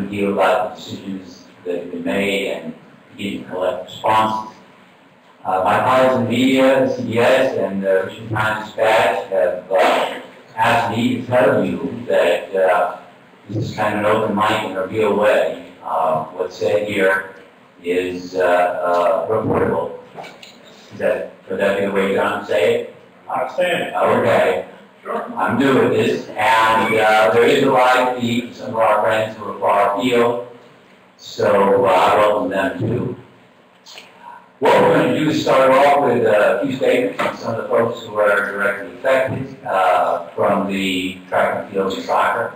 review about the decisions that have been made and begin to collect responses. My colleagues in media, CBS, and Richmond Times-Dispatch have asked me to tell you that this is kind of an open mic in a real way. What's said here is reportable. Would that be the way you're going to say it? Outstanding. Okay. Sure. I'm new at this, and there is a live feed for some of our friends who are far afield, so I welcome them too. What we're going to do is start off with a few statements from some of the folks who are directly affected from the track and field and soccer.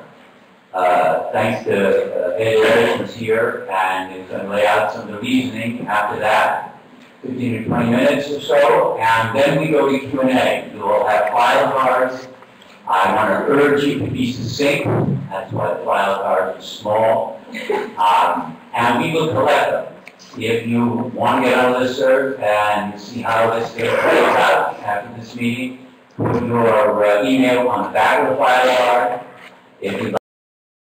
Thanks to Ayers who's here, and is going to lay out some of the reasoning after that. 15 to 20 minutes or so, and then we go to Q&A. We will have file cards. I want to urge you to be succinct. That's why the file cards are small. And we will collect them. If you want to get on the listserv and see how this plays out after this meeting, put your email on the back of the file card. If you'd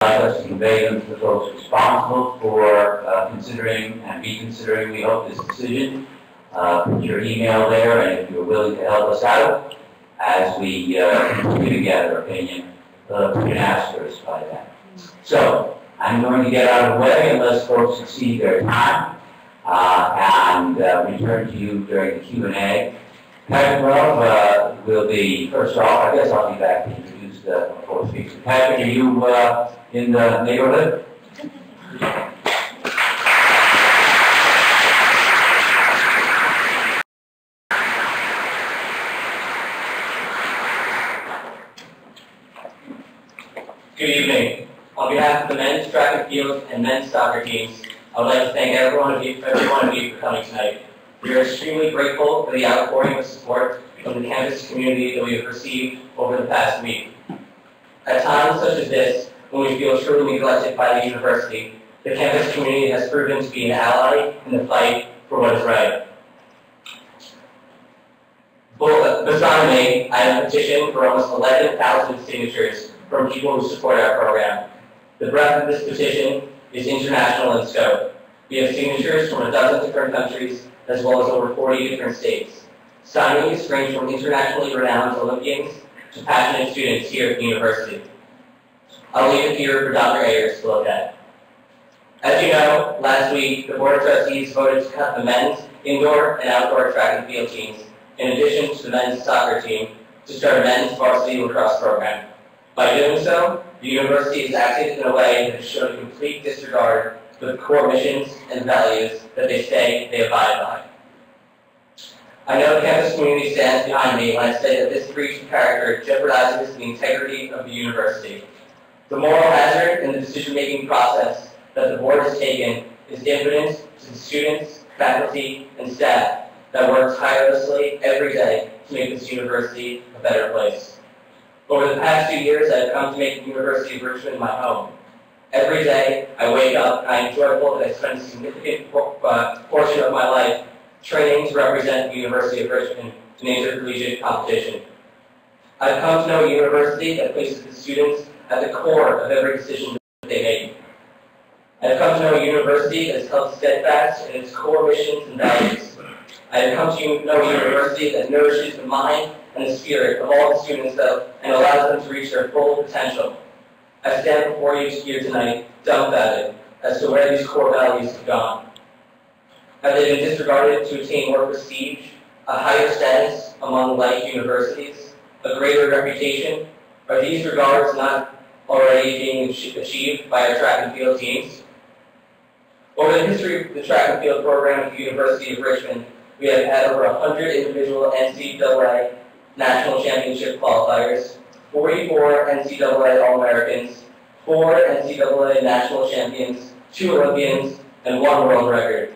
like us to convey them to the folks responsible for considering and reconsidering, we hope, this decision, put your email there, and if you're willing to help us out as we continue to gather opinion, you can ask for us by that. So, I'm going to get out of the way unless folks exceed their time, and return to you during the Q&A. Patrick Love will be, first off, I guess I'll be back to introduce the four speakers. Patrick, are you in the neighborhood? Good evening. On behalf of the men's track and field and men's soccer teams, I would like to thank every one of you for coming tonight. We are extremely grateful for the outpouring of support from the campus community that we have received over the past week. At times such as this, when we feel truly neglected by the university, the campus community has proven to be an ally in the fight for what is right. Beside me, I have a petition for almost 11,000 signatures from people who support our program. The breadth of this petition is international in scope. We have signatures from a dozen different countries, as well as over 40 different states. Signees range from internationally renowned Olympians to passionate students here at the university. I'll leave it here for Dr. Ayers to look at. As you know, last week, the Board of Trustees voted to cut the men's indoor and outdoor track and field teams, in addition to the men's soccer team, to start a men's varsity lacrosse program. By doing so, the university has acted in a way that has shown a complete disregard for the core missions and values that they say they abide by. I know the campus community stands behind me when I say that this breach of character jeopardizes the integrity of the university. The moral hazard in the decision-making process that the board has taken is evident to the students, faculty, and staff that work tirelessly every day to make this university a better place. Over the past 2 years, I have come to make the University of Richmond my home. Every day, I wake up and I am joyful that I spend a significant portion of my life training to represent the University of Richmond in intercollegiate competition. I've come to know a university that places the students at the core of every decision that they make. I've come to know a university that is held steadfast in its core missions and values. I have come to know a university that nourishes the mind and the spirit of all the students and allows them to reach their full potential. I stand before you here tonight dumbfounded as to where these core values have gone. Have they been disregarded to attain more prestige, a higher status among like universities, a greater reputation? Are these regards not already being achieved by our track and field teams? Over the history of the track and field program at the University of Richmond, we have had over 100 individual NCAA national championship qualifiers, 44 NCAA All-Americans, 4 NCAA national champions, 2 Olympians, and 1 world record.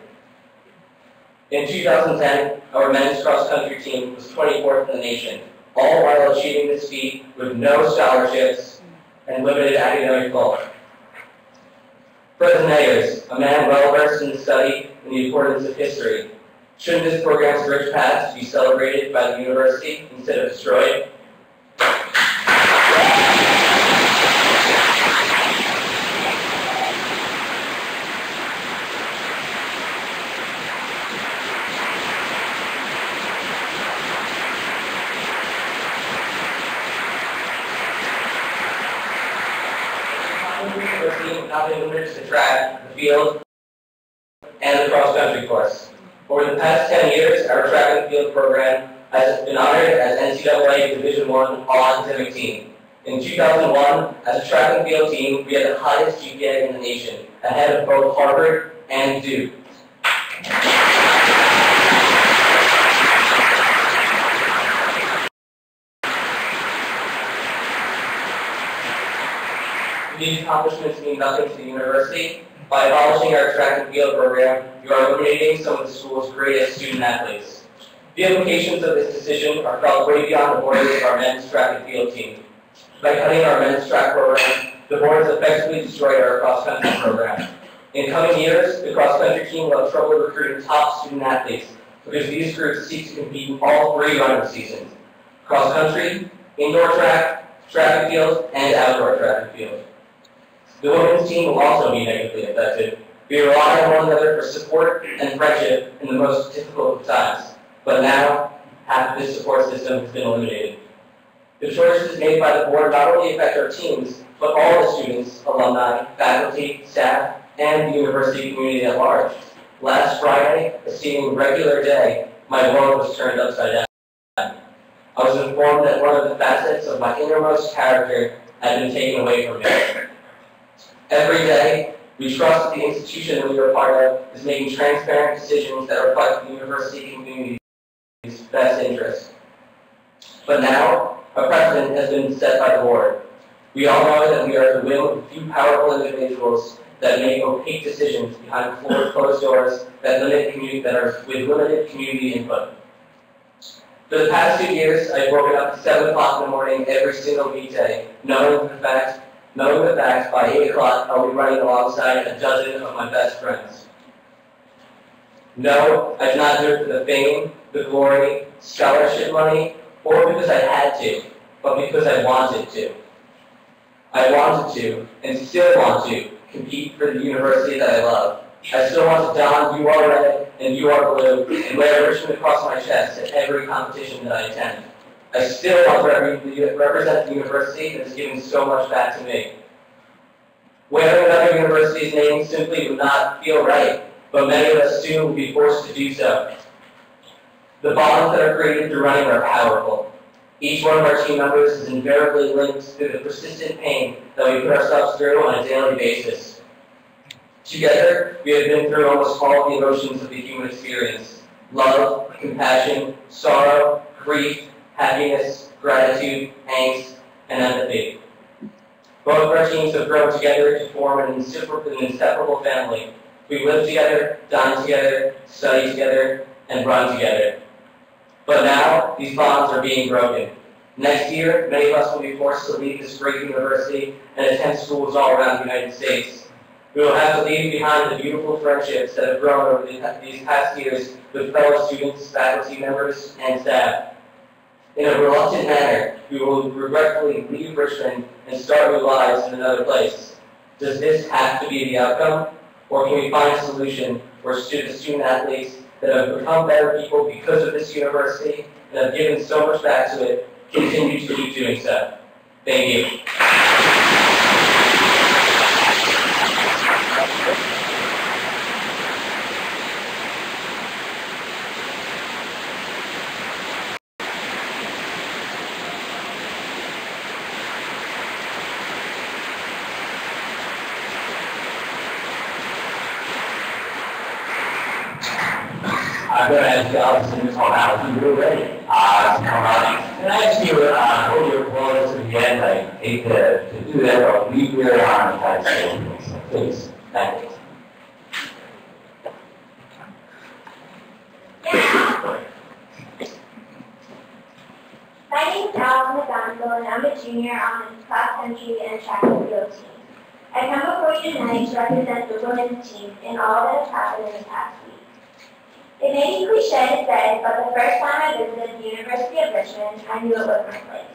In 2010, our men's cross-country team was 24th in the nation, all while achieving this feat with no scholarships and limited academic bulk. President Ayers, a man well-versed in the study and the importance of history, shouldn't this program's rich past be celebrated by the university instead of destroyed? not been limited to the track, the field, and the cross-country course. Over the past 10 years, our track and field program has been honored as NCAA Division I All-Academic Team. In 2001, as a track and field team, we had the highest GPA in the nation, ahead of both Harvard and Duke. These accomplishments mean nothing to the university. By abolishing our track and field program, you are eliminating some of the school's greatest student athletes. The implications of this decision are felt way beyond the borders of our men's track and field team. By cutting our men's track program, the board has effectively destroyed our cross-country program. In coming years, the cross-country team will have trouble recruiting top student athletes because these groups seek to compete in all 3 running seasons: cross-country, indoor track, track and field, and outdoor track and field. The women's team will also be negatively affected. We rely on one another for support and friendship in the most difficult of times, but now half of this support system has been eliminated. The choices made by the board not only affect our teams, but all the students, alumni, faculty, staff, and the university community at large. Last Friday, a seeming regular day, my world was turned upside down. I was informed that one of the facets of my innermost character had been taken away from me. Every day, we trust that the institution that we are a part of is making transparent decisions that reflect the university community's best interest. But now, a precedent has been set by the board. We all know that we are the will of a few powerful individuals that make opaque decisions behind closed doors that are with limited community input. For the past 2 years, I've woken up at 7 o'clock in the morning every single weekday, knowing the fact by 8 o'clock I'll be running alongside a dozen of my best friends. No, I did not do it for the fame, the glory, scholarship money, or because I had to, but because I wanted to. I wanted to, and still want to, compete for the university that I love. I still want to don "You Are Red" and "You Are Blue" and wear Richmond across my chest at every competition that I attend. I still want to represent the university that has given so much back to me. Wearing another university's name simply would not feel right, but many of us soon will be forced to do so. The bonds that are created through running are powerful. Each one of our team members is invariably linked to the persistent pain that we put ourselves through on a daily basis. Together, we have been through almost all the emotions of the human experience: love, compassion, sorrow, grief, happiness, gratitude, angst, and empathy. Both of our teams have grown together to form an inseparable family. We live together, dine together, study together, and run together. But now, these bonds are being broken. Next year, many of us will be forced to leave this great university and attend schools all around the United States. We will have to leave behind the beautiful friendships that have grown over these past years with fellow students, faculty members, and staff. In a reluctant manner, we will regretfully leave Richmond and start new lives in another place. Does this have to be the outcome? Or can we find a solution where student athletes that have become better people because of this university and have given so much back to it continue to keep doing so? Thank you. I'm going to ask you, Alyson, to come out when you're ready. Come out. Can I ask you, hold your applause to the end? I hate to do that, but we really are on the stage. Please. Thank you. My name is McGonigle, and I'm a junior on the cross-country and track and field team. I come before you tonight to represent the women's team in all that has happened in the past week. It may be cliche to say, but the first time I visited the University of Richmond, I knew it was my place.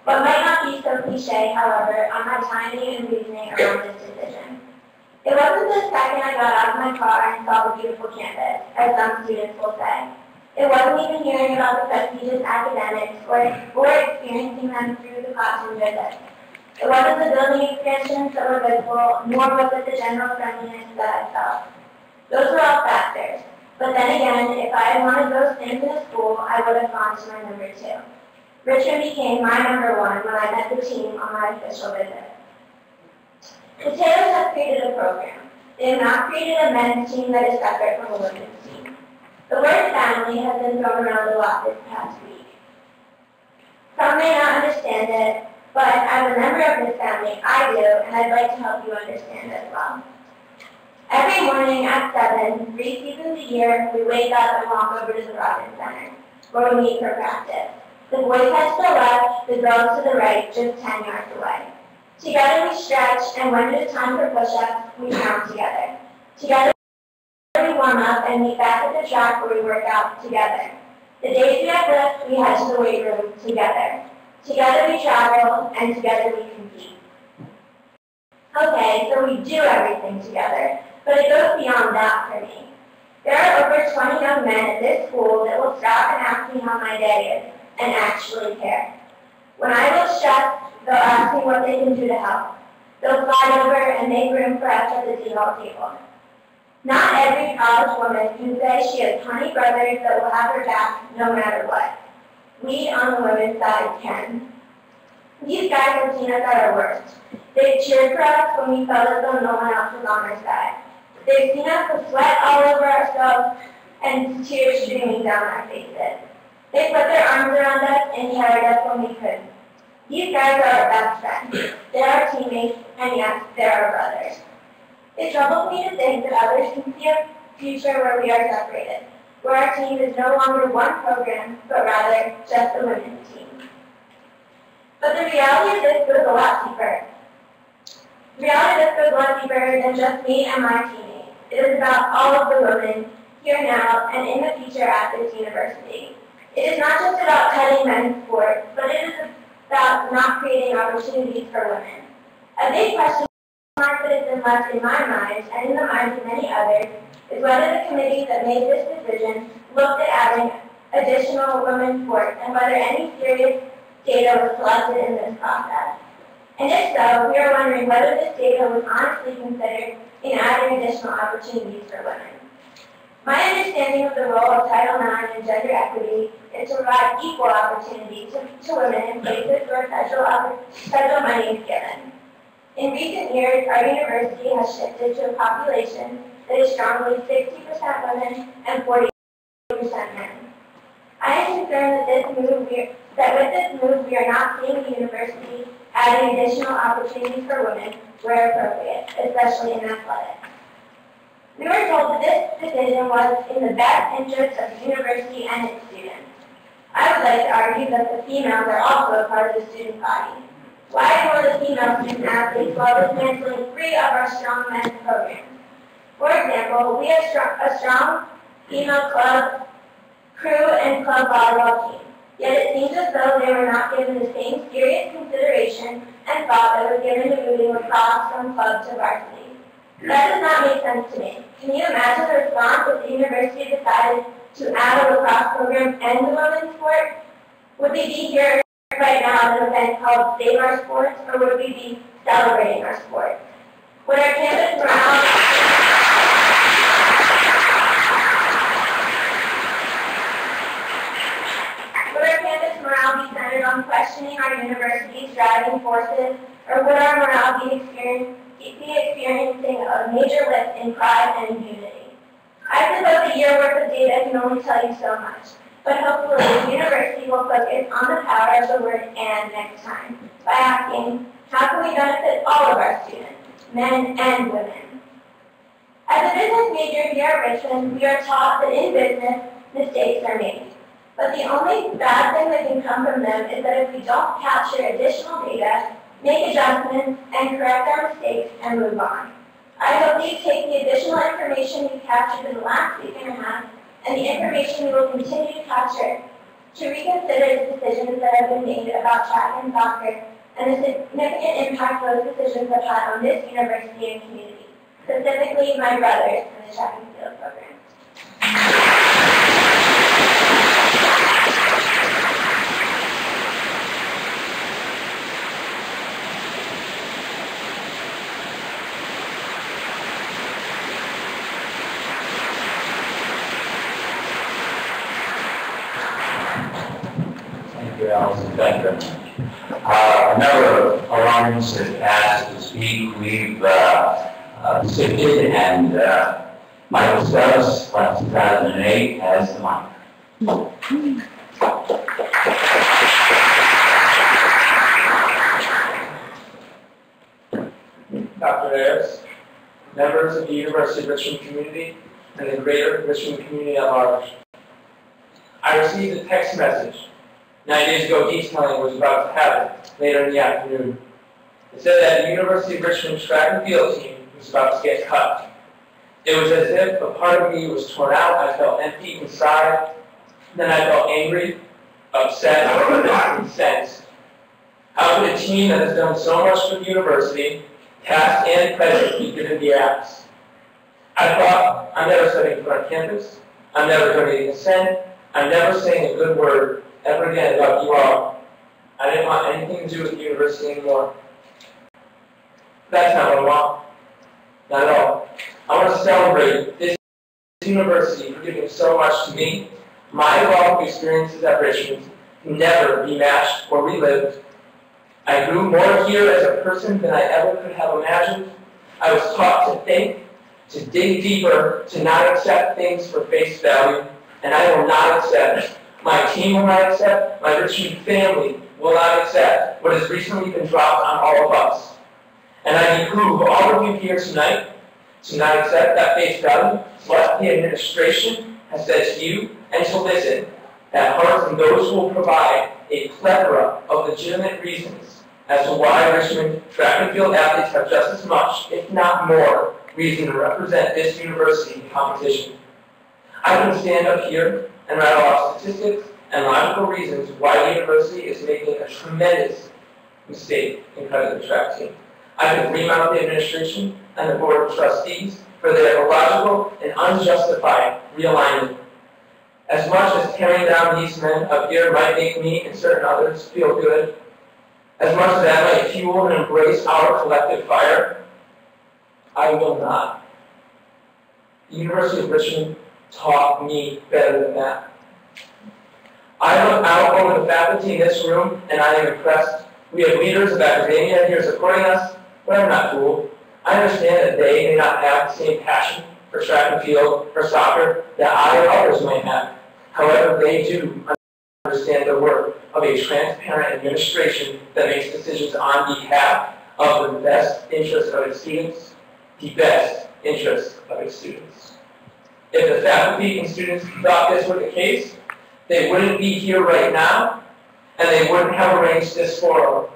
What might not be so cliche, however, are my timing and reasoning around this decision. It wasn't the second I got out of my car and saw the beautiful campus, as some students will say. It wasn't even hearing about the prestigious academics or experiencing them through the classroom visits. It wasn't the building expansions that were visible, nor was it the general friendliness that I felt. Those were all factors. But then again, if I had wanted those things in a school, I would have gone to my number 2. Richmond became my number 1 when I met the team on my official visit. The Taylors have created a program. They have not created a men's team that is separate from a women's team. The word family has been thrown around a lot this past week. Some may not understand it, but as a member of this family, I do, and I'd like to help you understand as well. Every morning at 7, 3 seasons a year, we wake up and walk over to the Robbins Center, where we meet for practice. The boys head to the left, the girls to the right, just 10 yards away. Together we stretch, and when it is time for push-ups, we count together. Together we warm up and meet back at the track where we work out together. The days we have left, we head to the weight room together. Together we travel, and together we compete. Okay, so we do everything together, but it goes beyond that for me. There are over 20 young men at this school that will stop and ask me how my day is, and actually care. When I look stressed, they'll ask me what they can do to help. They'll slide over and make room for us at the D-Hall table. Not every college woman can say she has 20 brothers that will have her back no matter what. We on the women's side can. These guys have seen us at our worst. They've cheered for us when we felt as though no one else was on our side. They've seen us with sweat all over ourselves and tears streaming down our faces. They put their arms around us and carried us when we couldn't. These guys are our best friends. They're our teammates, and yes, they're our brothers. It troubles me to think that others can see a future where we are separated, where our team is no longer one program, but rather just a women's team. But the reality of this goes a lot deeper. The reality of this goes a lot deeper than just me and my teammates. It is about all of the women here now and in the future at this university. It is not just about cutting men's sports, but it is about not creating opportunities for women. A big question mark that has been left in my mind and in the minds of many others is whether the committee that made this decision looked at adding additional women's sports and whether any serious data was collected in this process. And if so, we are wondering whether this data was honestly considered in adding additional opportunities for women. My understanding of the role of Title IX and gender equity is to provide equal opportunity to women in places where federal money is given. In recent years, our university has shifted to a population that is strongly 60% women and 40% men. I am concerned that with this move we are not seeing the university adding additional opportunities for women where appropriate, especially in athletics. We were told that this decision was in the best interest of the university and its students. I would like to argue that the females are also a part of the student body. Why ignore the female student athletes while dismantling 3 of our strong men's programs? For example, we have a strong female club, crew, and club volleyball team. Yet it seems as though they were not given the same serious consideration and thought that was given to moving lacrosse from club to varsity. That does not make sense to me. Can you imagine the response if the university decided to add a lacrosse program and the women's sport? Would we be here right now at an event called Save Our Sports, or would we be celebrating our sport? Would our campus morale be centered on questioning our university's driving forces, or would our morale be experiencing a major lift in pride and unity? I suppose a year worth of data can only tell you so much, but hopefully the university will focus on the power of the word "and" next time by asking, how can we benefit all of our students, men and women? As a business major here at Richmond, we are taught that in business, mistakes are made. But the only bad thing that can come from them is that if we don't capture additional data, make adjustments, and correct our mistakes and move on. I hope you take the additional information you've captured in the last week and a half and the information we will continue to capture to reconsider the decisions that have been made about track and soccer and the significant impact those decisions have had on this university and community, specifically my brothers in the track and field program. Alyson, thank you. A number of alums have asked to speak. We've sifted, and Michael Stubbs, class 2008, has the mic. Dr. Ayers, members of the University of Richmond community, and the greater Richmond community at large. I received a text message 9 days ago detailing what was about to happen later in the afternoon. It said that the University of Richmond track and field team was about to get cut. It was as if a part of me was torn out. I felt empty inside. Then I felt angry, upset, and incensed. How could a team that has done so much for the university, past and present, be given the axe? I thought, I'm never studying for on campus. I'm never donating a cent. I'm never saying a good word ever again about you all. I didn't want anything to do with the university anymore. That's not what I want. Not at all. I want to celebrate this university for giving so much to me. My wealth of experiences at Richmond can never be matched or relived. I grew more here as a person than I ever could have imagined. I was taught to think, to dig deeper, to not accept things for face value, and I will not accept. My team will not accept. My Richmond family will not accept what has recently been dropped on all of us. And I behoove all of you here tonight to not accept that face value, what the administration has said to you, and to listen at heart from those who will provide a plethora of legitimate reasons as to why Richmond track and field athletes have just as much, if not more, reason to represent this university in competition. I can stand up here and rattle off statistics and logical reasons why the university is making a tremendous mistake in cutting the track team. I can remount the administration and the board of trustees for their illogical and unjustified realignment. As much as tearing down these men up here might make me and certain others feel good, as much as that might fuel and embrace our collective fire, I will not. The University of Richmond taught me better than that. I look out over the faculty in this room and I am impressed. We have leaders of academia here supporting us, but I'm not fooled. I understand that they may not have the same passion for track and field or soccer that I or others might have. However, they do understand the work of a transparent administration that makes decisions on behalf of the best interests of its students, the best interests of its students. If the faculty and students thought this were the case, they wouldn't be here right now, and they wouldn't have arranged this forum.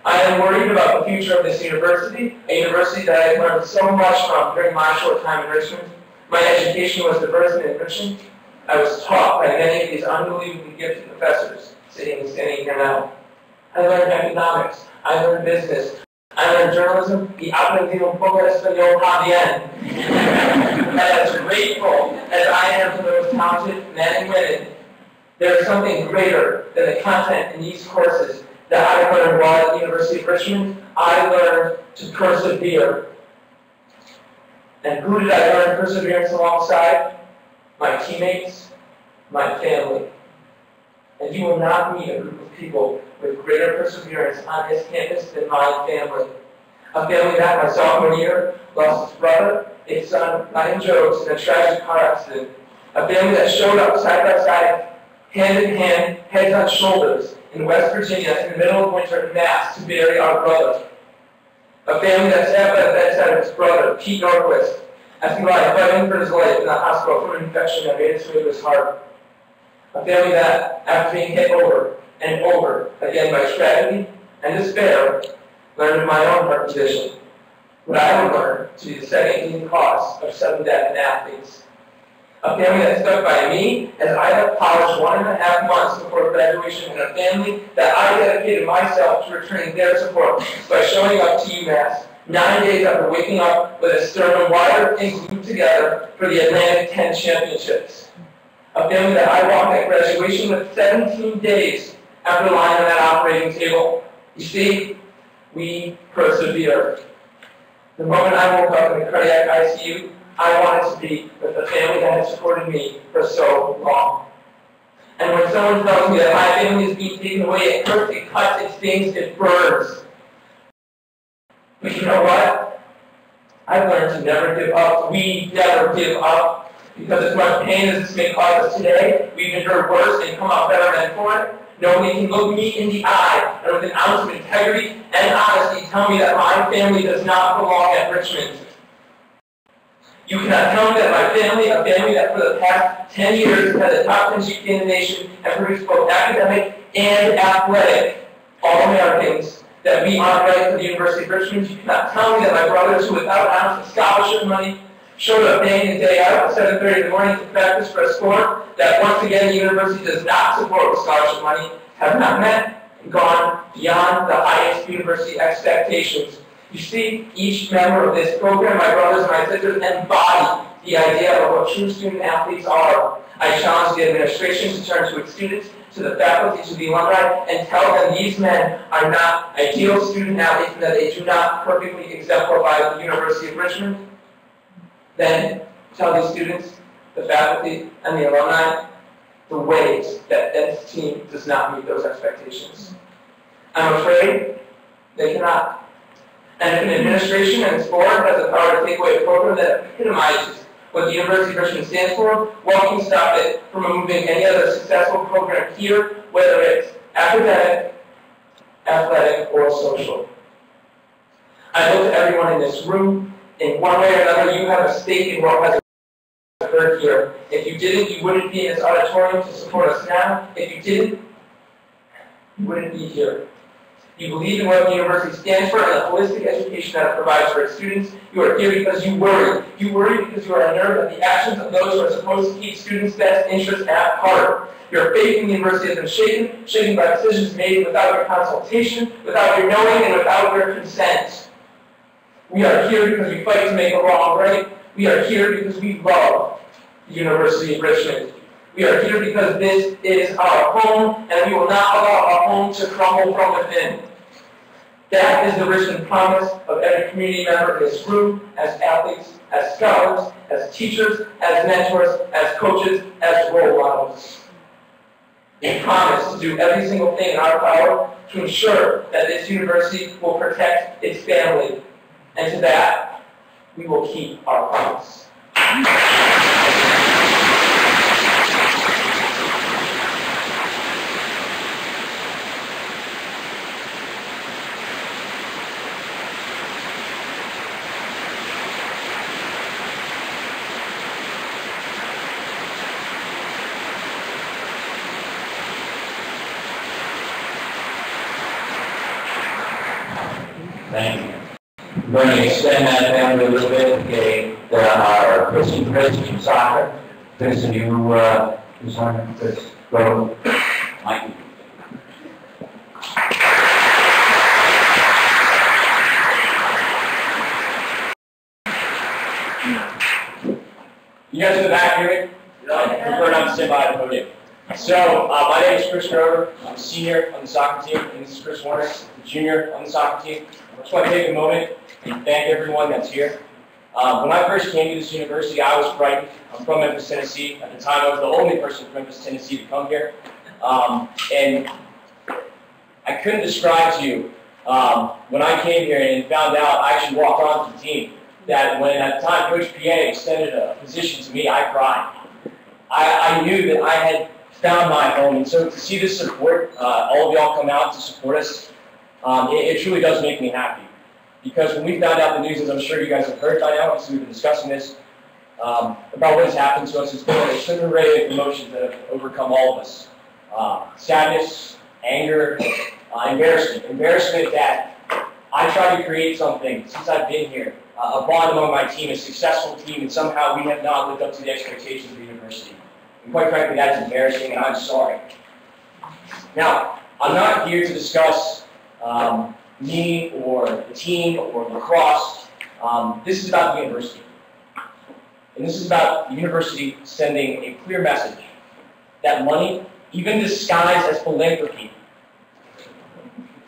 I am worried about the future of this university, a university that I have learned so much from during my short time in Richmond. My education was diverse and enriching. I was taught by many of these unbelievably gifted professors sitting and standing here now. I learned economics. I learned business. I learned journalism, y aprendí un poco de español también. And as grateful as I am for those talented men and women, there is something greater than the content in these courses that I learned while at the University of Richmond. I learned to persevere. And who did I learn perseverance alongside? My teammates, my family. And you will not meet a group of people with greater perseverance on this campus than my family. A family that my sophomore year lost its brother, its son, Ryan Jones, in a tragic car accident. A family that showed up side by side, hand in hand, heads on shoulders, in West Virginia in the middle of winter in mass to bury our brother. A family that sat by the bedside of its brother, Pete Norquist, as he lay fighting for his life in the hospital from an infection that made its way to his heart. A family that, after being hit over and over again by tragedy and despair, learned in my own heart condition what I would learn to be the second leading cause of sudden death in athletes. A family that stuck by me as I left college 1.5 months before graduation, and a family that I dedicated myself to returning their support by showing up to UMass 9 days after waking up with a sternum wired and glued together for the Atlantic 10 championships. A family that I walked at graduation with 17 days after lying on that operating table. You see, we persevere. The moment I woke up in the cardiac ICU, I wanted to be with the family that had supported me for so long. And when someone tells me that my family is being taken away, it hurts, it cuts, it stings, it burns. But you know what? I've learned to never give up. We never give up. Because as much pain as this may cause us today, we've endured worse and come out better than for it. Nobody can look me in the eye and with an ounce of integrity and honesty tell me that my family does not belong at Richmond. You cannot tell me that my family, a family that for the past 10 years has a top 10 GPA in the nation and produced both academic and athletic All-Americans, that we aren't ready for the University of Richmond. You cannot tell me that my brothers who without an ounce of scholarship money showed up day in and day out at 7:30 in the morning to practice for a sport that once again the university does not support with scholarship money, have not met and gone beyond the highest university expectations. You see, each member of this program, my brothers and my sisters, embody the idea of what true student athletes are. I challenge the administration to turn to its students, to the faculty, to the alumni, and tell them these men are not ideal student athletes and that they do not perfectly exemplify the University of Richmond. Then tell these students, the faculty, and the alumni the ways that this team does not meet those expectations. I'm afraid they cannot. And if an administration and its board has the power to take away a program that epitomizes what the University of Richmond stands for, what can stop it from removing any other successful program here, whether it's academic, athletic, or social? I look at everyone in this room. In one way or another, you have a stake in what has occurred here. If you didn't, you wouldn't be in this auditorium to support us now. If you didn't, you wouldn't be here. You believe in what the university stands for and the holistic education that it provides for its students. You are here because you worry. You worry because you are unnerved at the actions of those who are supposed to keep students' best interests at heart. Your faith in the university has been shaken by decisions made without your consultation, without your knowing, and without your consent. We are here because we fight to make a wrong right. We are here because we love the University of Richmond. We are here because this is our home, and we will not allow our home to crumble from within. That is the Richmond promise of every community member in this room, as athletes, as scholars, as teachers, as mentors, as coaches, as role models. We promise to do every single thing in our power to ensure that this university will protect its family. And to that, we will keep our promise. Thank you. I'm going to extend that family a little bit. Okay, our Christian from soccer. Chris, you Chris, go. Mike. You guys in the back hear me? I prefer not to stand by the podium. So, my name is Chris Hoerner. I'm a senior on the soccer team, and this is Chris Hoerner, the junior on the soccer team. I just want to take a moment and thank everyone that's here. When I first came to this university, I was frightened. I'm from Memphis, Tennessee. At the time, I was the only person from Memphis, Tennessee to come here. And I couldn't describe to you, when I came here and found out, I actually walked onto the team, that when at the time Coach PA extended a position to me, I cried. I knew that I had found my home, and so to see this support, all of y'all come out to support us, it truly does make me happy. Because when we found out the news, as I'm sure you guys have heard by now, because we've been discussing this, about what has happened to us, it's been a certain array of emotions that have overcome all of us. Sadness, anger, embarrassment. Embarrassment that I tried to create something since I've been here, a bond among my team, a successful team, and somehow we have not lived up to the expectations of the university. And quite frankly, that's embarrassing, and I'm sorry. Now, I'm not here to discuss me or the team or lacrosse. This is about the university. And this is about the university sending a clear message that money, even disguised as philanthropy,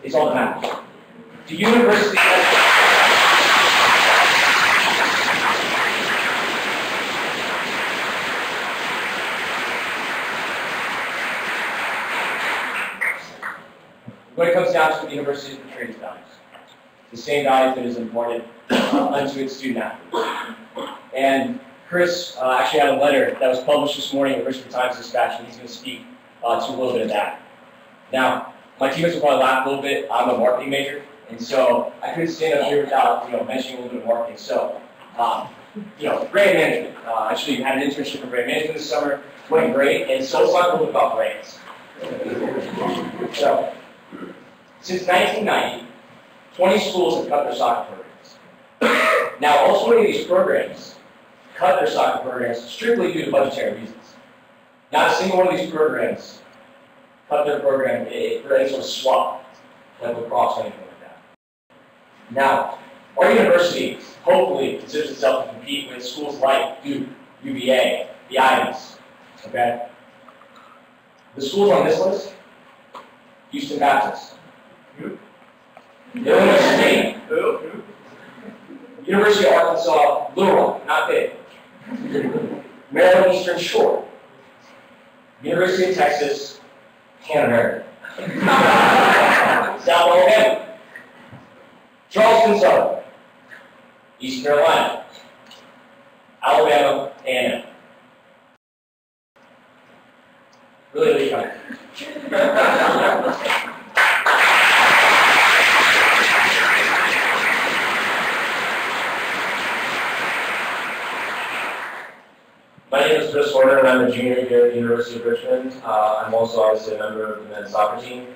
is all that matters. The university what it comes down to at the university is portraying values. The same values that is important unto its student athletes. And Chris actually had a letter that was published this morning in the Richmond Times-Dispatch, and he's going to speak to a little bit of that. Now, my teammates will probably laugh a little bit. I'm a marketing major, and so I couldn't stand up here without mentioning a little bit of marketing. So, brand management. Actually, had an internship in brand management this summer. Went great, and so let's talk a little bit about brands. So, since 1990, 20 schools have cut their soccer programs. Now, all 20 of these programs cut their soccer programs strictly due to budgetary reasons. Not a single one of these programs cut their program for any sort of swap, like lacrosse or anything like that. Now, our university hopefully considers itself to compete with schools like Duke, UVA, the Ayers, okay? The schools on this list, Houston Baptist, Illinois State, University of Arkansas, Little Rock, not big, Maryland Eastern Shore, University of Texas, Canada, South Alabama, Charleston Southern, East Carolina, Alabama, A&M. Really fun. My name is Chris Hoerner, and I'm a junior here at the University of Richmond. I'm also obviously a member of the men's soccer team.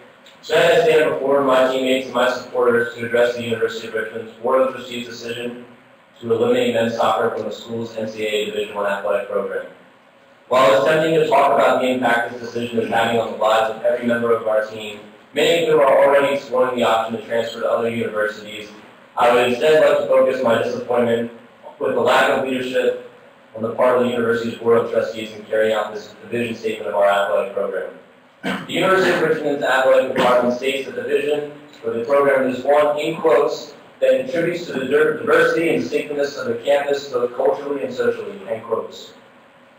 So as I stand before my teammates and my supporters to address the University of Richmond's Board of Trustees decision to eliminate men's soccer from the school's NCAA Division I athletic program. While it's tempting to talk about the impact this decision is having on the lives of every member of our team, many of whom are already exploring the option to transfer to other universities, I would instead like to focus my disappointment with the lack of leadership on the part of the university's Board of Trustees in carrying out this division statement of our athletic program. The University of Richmond's athletic department states that the vision for the program is one, in quotes, that contributes to the diversity and distinctiveness of the campus both culturally and socially, end quotes.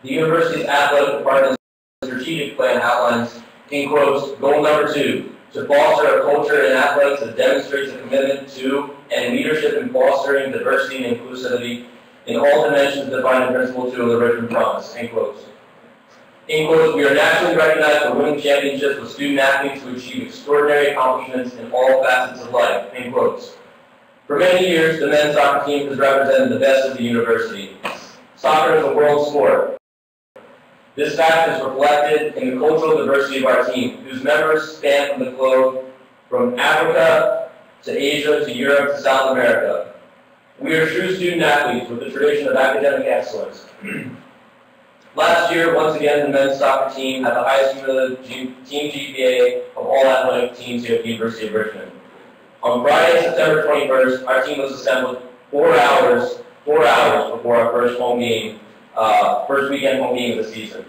The university's athletic department's strategic plan outlines, in quotes, goal number 2, to foster a culture in athletics that demonstrates a commitment to and leadership in fostering diversity and inclusivity in all dimensions defined in Principle 2 of the Richmond Promise, end quotes. In quotes, we are nationally recognized for winning championships with student athletes who achieve extraordinary accomplishments in all facets of life, end quotes. For many years, the men's soccer team has represented the best of the university. Soccer is a world sport. This fact is reflected in the cultural diversity of our team, whose members span from the globe, from Africa to Asia to Europe to South America. We are true student athletes with a tradition of academic excellence. Last year, once again, the men's soccer team had the highest cumulative team GPA of all athletic teams here at the University of Richmond. On Friday, September 21st, our team was assembled 4 hours before our first home game, first weekend home game of the season.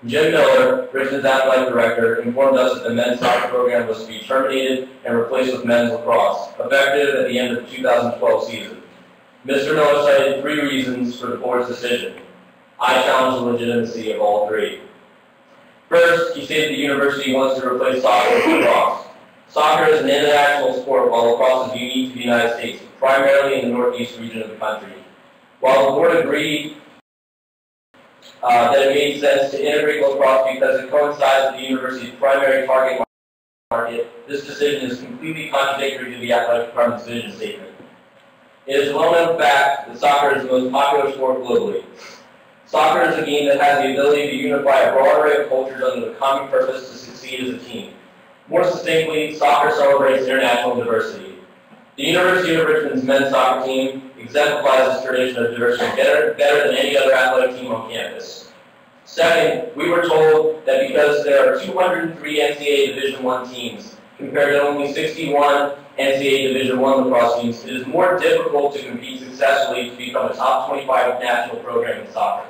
Jim Miller, Richmond's athletic director, informed us that the men's soccer program was to be terminated and replaced with men's lacrosse, effective at the end of the 2012 season. Mr. Miller cited 3 reasons for the board's decision. I challenge the legitimacy of all 3. First, he stated the university wants to replace soccer with lacrosse. Soccer is an international sport, while lacrosse is unique to the United States, primarily in the northeast region of the country. While the board agreed that it made sense to integrate lacrosse because it coincides with the university's primary target market, this decision is completely contradictory to the athletic department's vision statement. It is a well-known fact that soccer is the most popular sport globally. Soccer is a game that has the ability to unify a broad array of cultures under the common purpose to succeed as a team. More succinctly, soccer celebrates international diversity. The University of Richmond's men's soccer team exemplifies this tradition of diversity better than any other athletic team on campus. Second, we were told that because there are 203 NCAA Division I teams, compared to only 61 NCAA Division I lacrosse teams, it is more difficult to compete successfully to become a top 25 national program in soccer.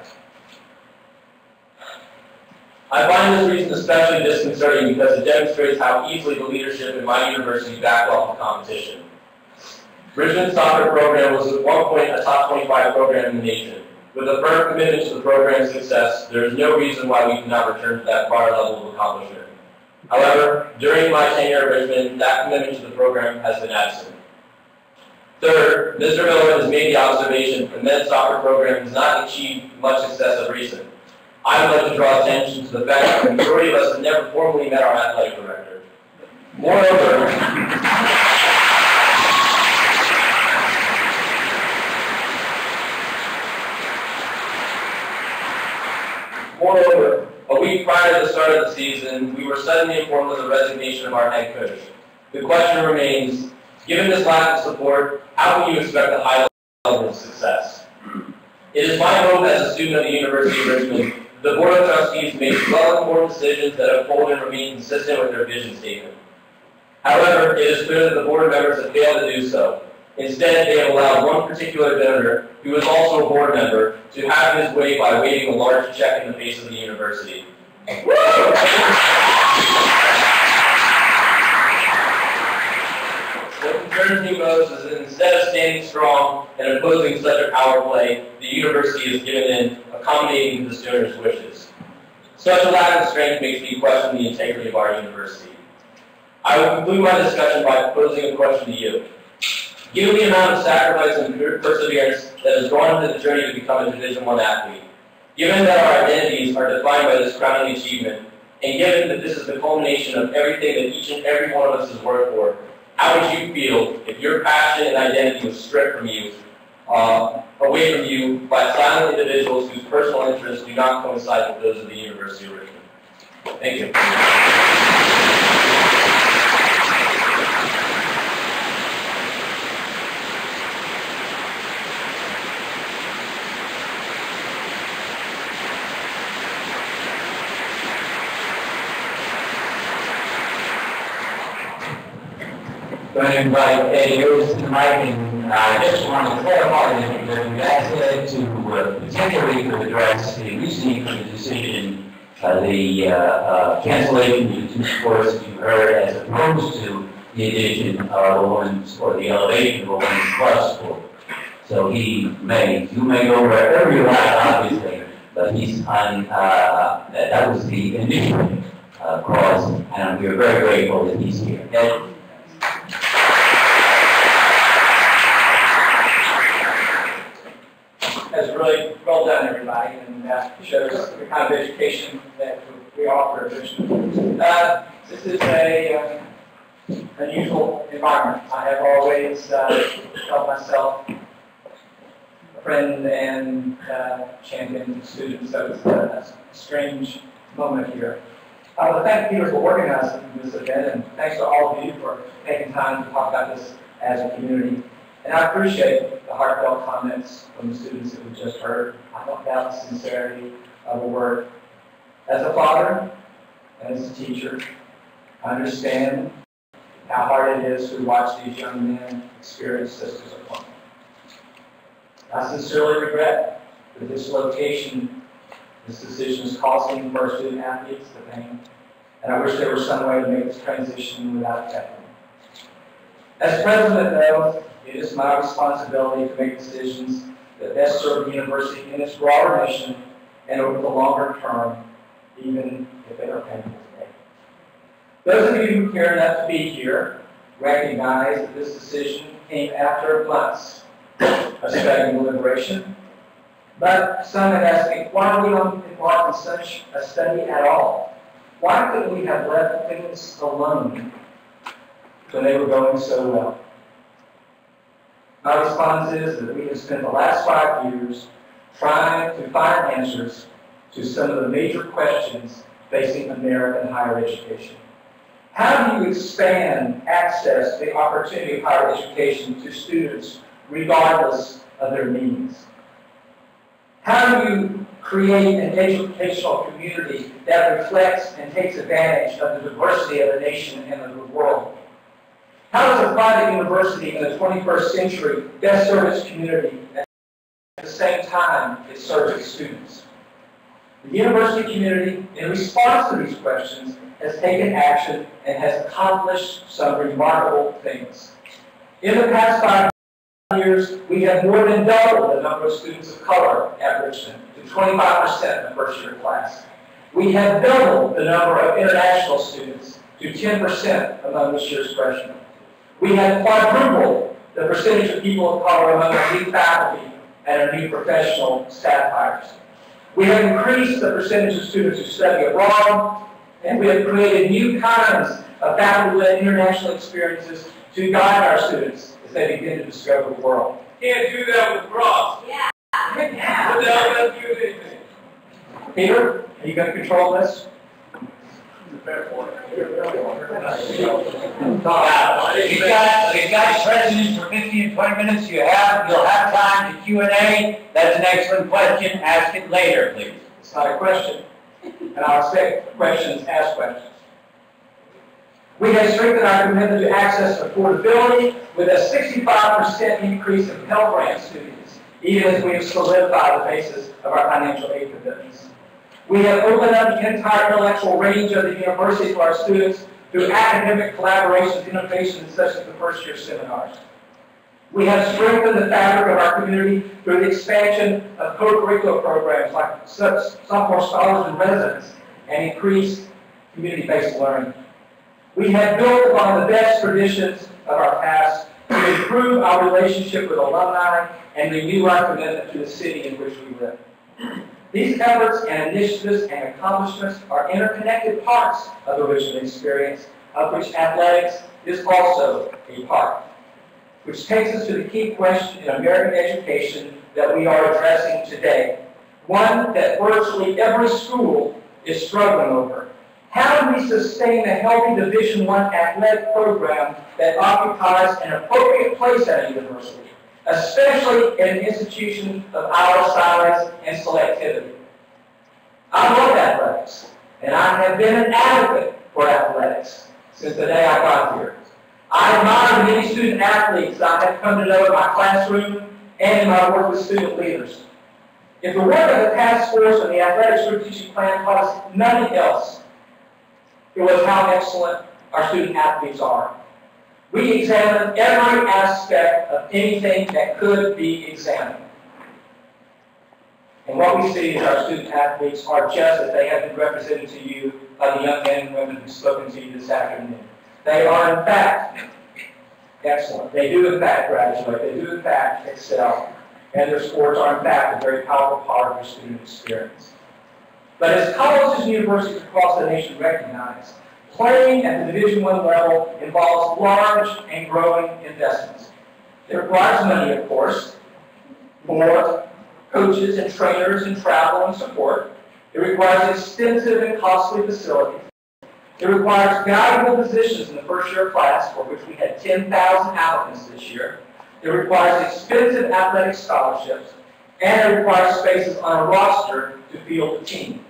I find this reason especially disconcerting because it demonstrates how easily the leadership in my university backed off the competition. Richmond's soccer program was at one point a top 25 program in the nation. With a firm commitment to the program's success, there is no reason why we cannot return to that prior level of accomplishment. However, during my tenure at Richmond, that commitment to the program has been absent. Third, Mr. Miller has made the observation that the men's soccer program has not achieved much success of recent. I would like to draw attention to the fact that the majority of us have never formally met our athletic director. Moreover, a week prior to the start of the season, we were suddenly informed of the resignation of our head coach. The question remains, given this lack of support, how can you expect a high level of success? It is my hope as a student of the University of Richmond, the Board of Trustees makes well-informed decisions that uphold and remain consistent with their vision statement. However, it is clear that the board members have failed to do so. Instead, they have allowed one particular donor, who is also a board member, to have his way by waving a large check in the face of the university. What concerns me most is that instead of standing strong and opposing such a power play, the university has given in, accommodating to the donor's wishes. Such a lack of strength makes me question the integrity of our university. I will conclude my discussion by posing a question to you. Given the amount of sacrifice and perseverance that has gone into the journey to become a Division I athlete, given that our identities are defined by this crowning achievement, and given that this is the culmination of everything that each and every one of us has worked for, how would you feel if your passion and identity was stripped from you, away from you by silent individuals whose personal interests do not coincide with those of the University of Richmond? Thank you. Going to invite Ayers to the mic, and I just want to clarify that we asked Ed to particularly to address the recent decision, the cancellation of the two sports that you heard, as opposed to the addition of a women's, or the elevation of a women's club sport. So you may go wherever you like, obviously, but he's on, that was the initial cause, and we're very grateful that he's here. Ed? That's really well done, everybody, and shows the kind of education that we offer at Richmond. This is a unusual environment. I have always felt myself a friend and champion students, so it's a strange moment here. I want to thank Peter for organizing this event, and thanks to all of you for taking time to talk about this as a community. And I appreciate the heartfelt comments from the students that we just heard. I don't doubt the sincerity of the work. As a father and as a teacher, I understand how hard it is to watch these young men experience this disappointment. I sincerely regret that this location, this decision is causing first student athletes the pain, and I wish there was some way to make this transition without affecting them. As president, though, it is my responsibility to make decisions that best serve the university in its broader mission and over the longer term, even if they are painful today. Those of you who care enough to be here recognize that this decision came after months of study and deliberation. But some have asked me, why do we not embark on such a study at all? Why couldn't we have left things alone when they were going so well? My response is that we have spent the last 5 years trying to find answers to some of the major questions facing American higher education. How do you expand access to the opportunity of higher education to students regardless of their needs? How do you create an educational community that reflects and takes advantage of the diversity of the nation and of the world? How does a private university in the 21st century best serve its community and at the same time it serves its students? The university community, in response to these questions, has taken action and has accomplished some remarkable things. In the past 5 years, we have more than doubled the number of students of color at Richmond to 25% in the first-year class. We have doubled the number of international students to 10% among this year's freshmen. We have quadrupled the percentage of people of color among our new faculty and our new professional staff hires. We have increased the percentage of students who study abroad, and we have created new kinds of faculty-led international experiences to guide our students as they begin to discover the world. Can't do that with Ross. Yeah. What the hell does you do? Peter, are you going to control this? We've got presidents for 15 and 20 minutes. You'll have time to Q&A. That's an excellent question. Ask it later, please. It's not a question, and I'll expect questions, ask questions. We have strengthened our commitment to access and affordability with a 65% increase in Pell Grant students, even as we have solidified the basis of our financial aid commitments. We have opened up the entire intellectual range of the university to our students through academic collaborations, innovations such as the first-year seminars. We have strengthened the fabric of our community through the expansion of co-curricular programs like sophomore scholars and residents and increased community-based learning. We have built upon the best traditions of our past to improve our relationship with alumni and renew our commitment to the city in which we live. These efforts and initiatives and accomplishments are interconnected parts of the Richmond experience, of which athletics is also a part. Which takes us to the key question in American education that we are addressing today, one that virtually every school is struggling over. How do we sustain a healthy Division I athletic program that occupies an appropriate place at a university, especially in an institution of our size and selectivity? I love athletics, and I have been an advocate for athletics since the day I got here. I admire the many student athletes I have come to know in my classroom and in my work with student leaders. If the work of the task force and the athletic strategic plan taught us nothing else, it was how excellent our student athletes are. We examined every aspect of anything that could be examined. And what we see is our student athletes are just as they have been represented to you by the young men and women who've spoken to you this afternoon. They are, in fact, excellent. They do, in fact, graduate. They do, in fact, excel. And their sports are, in fact, a very powerful part of their student experience. But as colleges and universities across the nation recognize, playing at the Division I level involves large and growing investments. It requires money, of course, for coaches and trainers and travel and support. It requires extensive and costly facilities. It requires valuable positions in the first-year class, for which we had 10,000 applicants this year. It requires expensive athletic scholarships, and it requires spaces on a roster to field the team.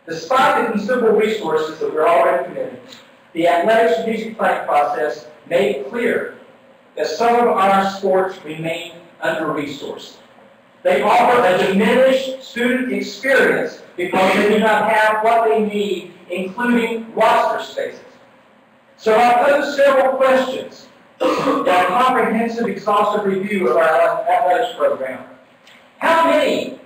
Despite the considerable resources that we're already committing, the athletic strategic planning process made it clear that some of our sports remain under-resourced. They offer a diminished student experience because they do not have what they need, including roster spaces. So I posed several questions in a comprehensive, exhaustive review of our athletics program. How many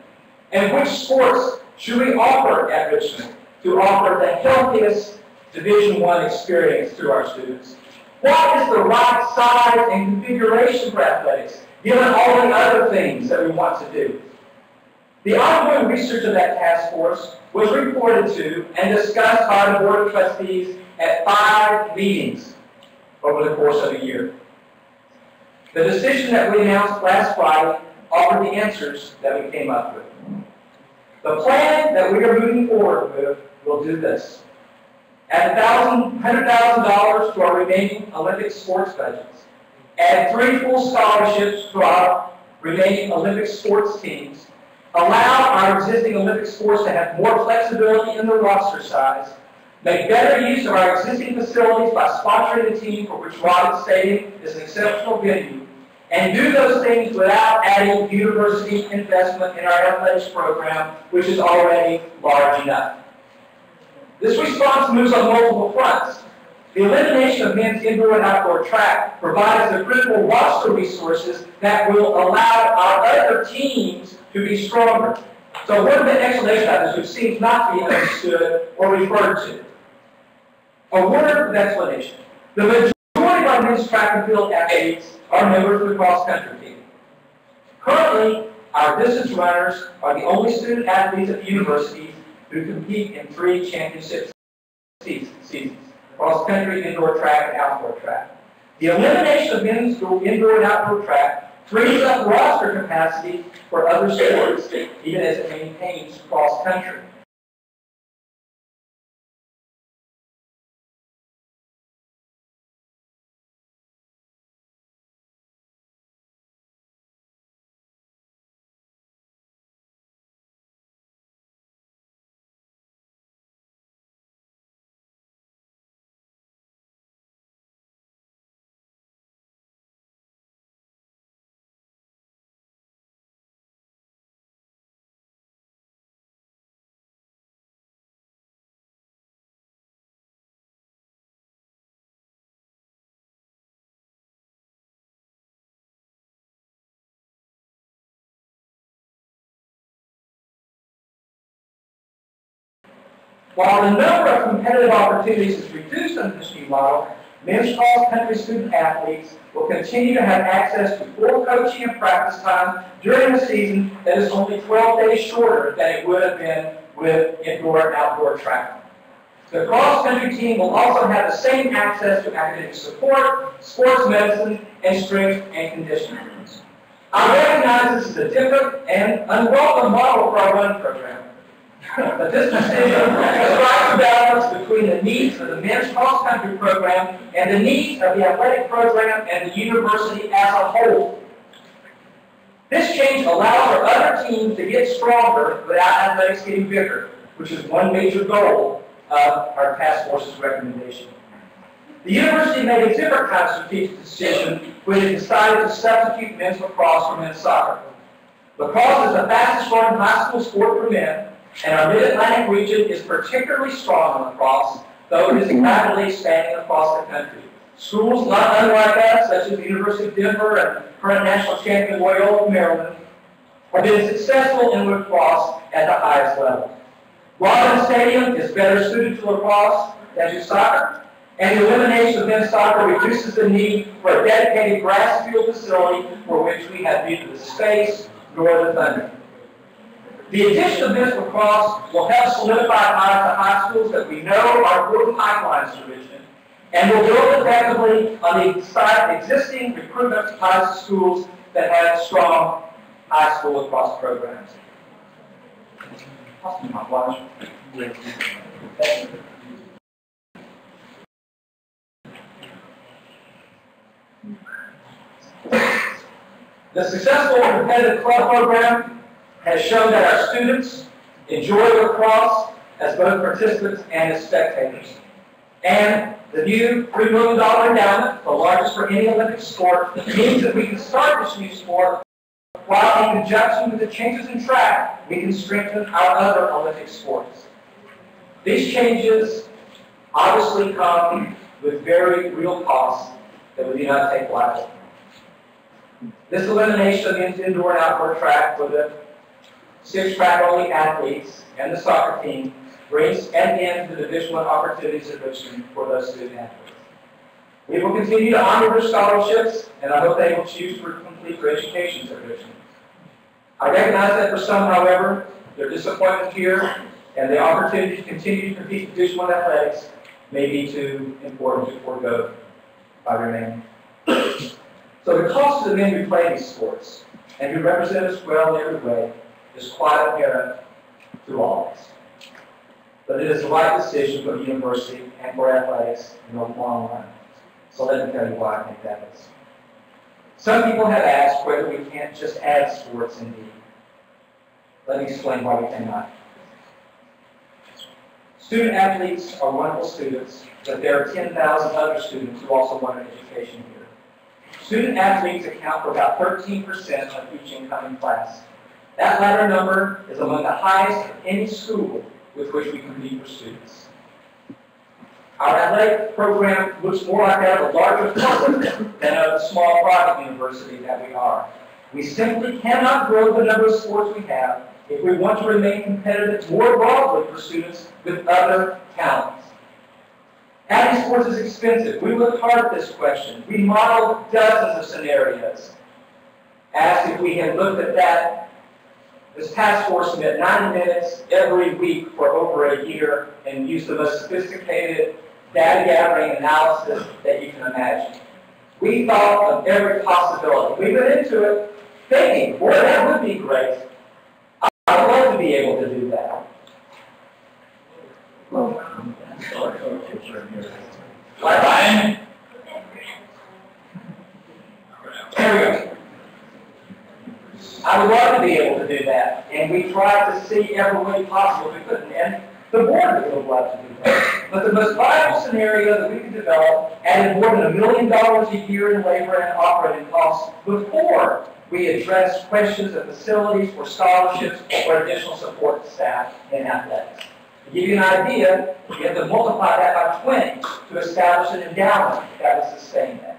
and which sports should we offer at Richmond to offer the healthiest Division I experience to our students? What is the right size and configuration for athletics, given all the other things that we want to do? The ongoing research of that task force was reported to and discussed by the Board of Trustees at 5 meetings over the course of a year. The decision that we announced last Friday offered the answers that we came up with. The plan that we are moving forward with will do this. Add $100,000 to our remaining Olympic sports budgets. Add 3 full scholarships to our remaining Olympic sports teams. Allow our existing Olympic sports to have more flexibility in the roster size. Make better use of our existing facilities by sponsoring a team for which Robins Stadium is an exceptional venue. And do those things without adding university investment in our athletics program, which is already large enough. This response moves on multiple fronts. The elimination of men's indoor and outdoor track provides the critical roster resources that will allow our other teams to be stronger. So a word of explanation about this, which seems not to be understood or referred to. A word of explanation. The majority of our men's track and field athletes are members of the cross-country team. Currently, our distance runners are the only student athletes at the universities who compete in 3 championship seasons: cross-country, indoor track, and outdoor track. The elimination of men's indoor and outdoor track frees up roster capacity for other sports, even as it maintains cross-country. While the number of competitive opportunities is reduced under this new model, men's cross-country student athletes will continue to have access to full coaching and practice time during the season that is only 12 days shorter than it would have been with indoor and outdoor track. The cross-country team will also have the same access to academic support, sports medicine, and strength and conditioning. I recognize this is a different and unwelcome model for our running program. But this decision strikes a balance between the needs of the men's cross-country program and the needs of the athletic program and the university as a whole. This change allows our other teams to get stronger without athletics getting bigger, which is one major goal of our task force's recommendation. The university made a different kind of strategic decision when it decided to substitute men's lacrosse for men's soccer. Lacrosse is the fastest growing high school sport for men, and our Mid-Atlantic region is particularly strong on lacrosse, though it is rapidly expanding across the country. Schools not unlike us, such as the University of Denver and current national champion Loyola, Maryland, have been successful in lacrosse at the highest level. Robin Stadium is better suited to lacrosse than to soccer, and the elimination of men's soccer reduces the need for a dedicated grass field facility for which we have neither the space nor the funding. The addition of men's lacrosse will help solidify ties to high schools that we know are important pipelines to Richmond, and will build effectively on the existing recruitment ties to schools that have strong high school lacrosse programs. The successful competitive club program has shown that our students enjoy lacrosse as both participants and as spectators. And the new $3 million endowment, the largest for any Olympic sport, means that we can start this new sport while in conjunction with the changes in track, we can strengthen our other Olympic sports. These changes obviously come with very real costs that we do not take lightly. This elimination of men's indoor and outdoor track for the 6 track-only athletes and the soccer team brings an end to the Division I opportunities at Richmond for those student athletes. We will continue to honor their scholarships, and I hope they will choose to complete their educations at Richmond. I recognize that for some, however, their disappointment here and the opportunity to continue to compete in Division I athletics may be too important to forego by remaining. So the cost of the men who play these sports and who represent us well in every way is quite apparent to all of us. But it is the right decision for the university and for athletics in the long run. So let me tell you why I think that is. Some people have asked whether we can't just add sports indeed. Let me explain why we cannot. Student athletes are wonderful students, but there are 10,000 other students who also want an education here. Student athletes account for about 13% of each incoming class. That latter number is among the highest of any school with which we compete for students. Our athletic program looks more like that of a larger public than of the small private university that we are. We simply cannot grow the number of sports we have if we want to remain competitive more broadly for students with other talents. Adding sports is expensive. We looked hard at this question. We modeled dozens of scenarios. Asked if we had looked at that. This task force spent 90 minutes every week for over a year and used the most sophisticated data gathering analysis that you can imagine. We thought of every possibility. We went into it thinking, boy, that would be great. I'd love to be able to do that. Ryan? There we go. I would love to be able to do that. And we tried to see every way possible we couldn't. And the board would love to do that. But the most viable scenario that we could develop added more than $1 million a year in labor and operating costs before we addressed questions of facilities or scholarships or additional support staff in athletics. To give you an idea, you have to multiply that by 20 to establish an endowment that would sustain that.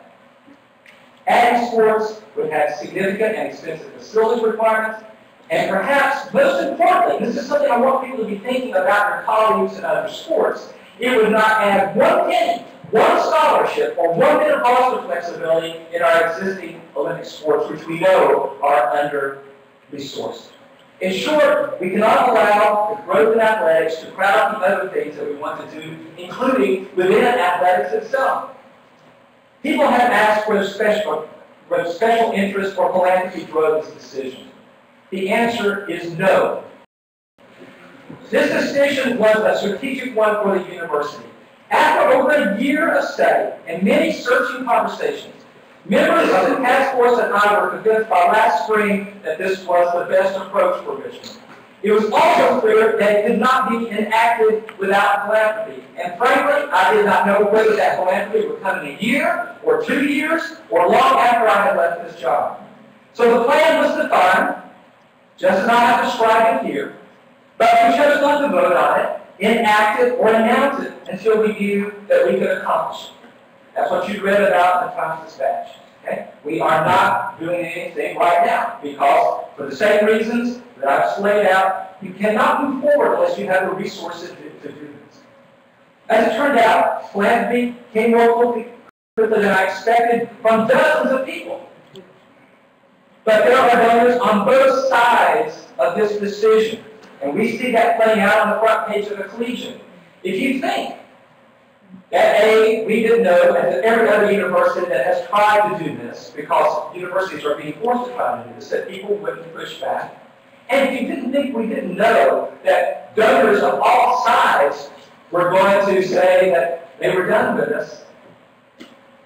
Adding sports would have significant and expensive facilities requirements, and perhaps most importantly, and this is something I want people to be thinking about your colleagues in other sports, it would not add one penny, one scholarship, or one bit of roster flexibility in our existing Olympic sports, which we know are under-resourced. In short, we cannot allow the growth in athletics to crowd out the other things that we want to do, including within athletics itself. People have asked whether special interest or philanthropy drove this decision. The answer is no. This decision was a strategic one for the university. After over a year of study and many searching conversations, members of the task force and I were convinced by last spring that this was the best approach for Richmond. It was also clear that it could not be enacted without philanthropy. And frankly, I did not know whether that philanthropy would come in a year, or 2 years, or long after I had left this job. So the plan was defined, just as I have described it here, but we chose not to vote on it, enact it, or announce it until we knew that we could accomplish it. That's what you read about in the Times-Dispatch. Okay? We are not doing anything right now because, for the same reasons that I've just laid out, you cannot move forward unless you have the resources to do this. As it turned out, philanthropy came more quickly than I expected from dozens of people. But there are donors on both sides of this decision, and we see that playing out on the front page of the Collegian. If you think that we didn't know, as every other university that has tried to do this, because universities are being forced to try to do this, that people wouldn't push back. And if you didn't think we didn't know that donors of all sides were going to say that they were done with us,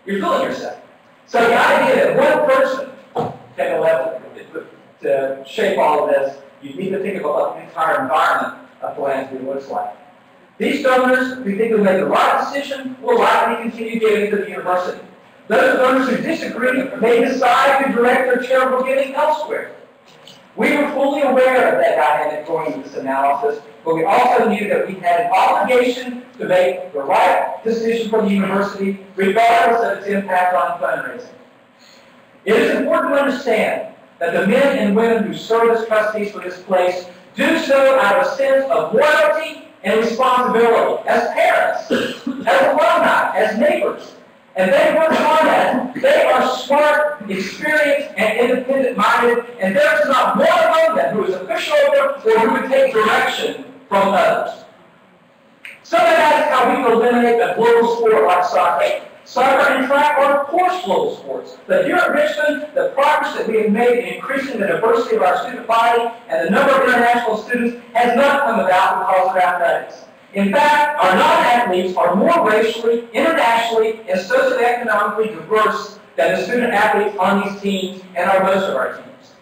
you're fooling yourself. So the idea that one person can level to shape all of this, you need to think about what the entire environment of philanthropy looks like. These donors, we think, will make the right decision, will likely continue giving to the university. Those donors who disagree may decide to direct their charitable giving elsewhere. We were fully aware of that dynamic going into this analysis, but we also knew that we had an obligation to make the right decision for the university, regardless of its impact on fundraising. It is important to understand that the men and women who serve as trustees for this place do so out of a sense of loyalty and responsibility, as parents, as alumni, as neighbors. And they work hard at it. They are smart, experienced, and independent-minded, and there is not one among them who is a pushover or who would take direction from others. So that is how we can eliminate a global sport like soccer. Soccer and track are, of course, global sports. But here at Richmond, the progress that we have made in increasing the diversity of our student body and the number of international students has not come about because of athletics. In fact, our non-athletes are more racially, internationally, and socioeconomically diverse than the student athletes on these teams and on most of our teams.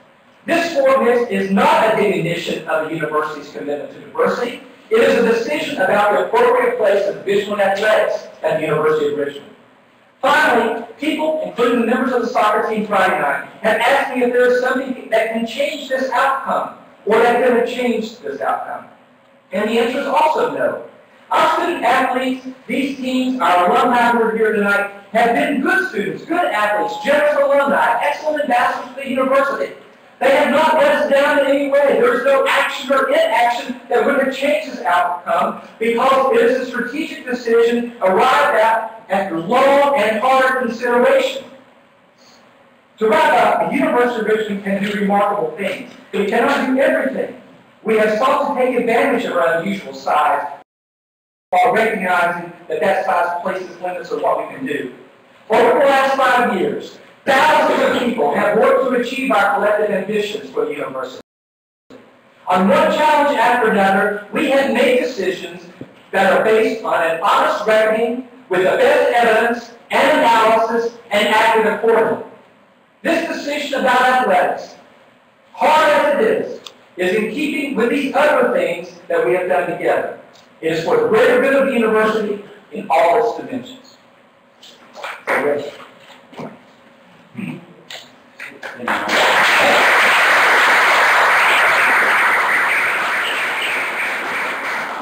This sport mix is not a diminution of the university's commitment to diversity. It is a decision about the appropriate place of divisional athletics at the University of Richmond. Finally, people, including the members of the soccer team Friday night, have asked me if there is something that can change this outcome, or that could have changed this outcome. And the answer is also no. Our student athletes, these teams, our alumni who are here tonight, have been good students, good athletes, generous alumni, excellent ambassadors for the university. They have not let us down in any way. There is no action or inaction that would have changed this outcome because it is a strategic decision arrived at after long and hard consideration. To wrap up, the University of Richmond can do remarkable things. It cannot do everything. We have sought to take advantage of our unusual size while recognizing that that size places limits on what we can do. Over the last 5 years, thousands of people have worked to achieve our collective ambitions for the university. On one challenge after another, we have made decisions that are based on an honest reckoning with the best evidence and analysis and acted accordingly. This decision about athletics, hard as it is in keeping with these other things that we have done together. It is for the greater good of the university in all its dimensions.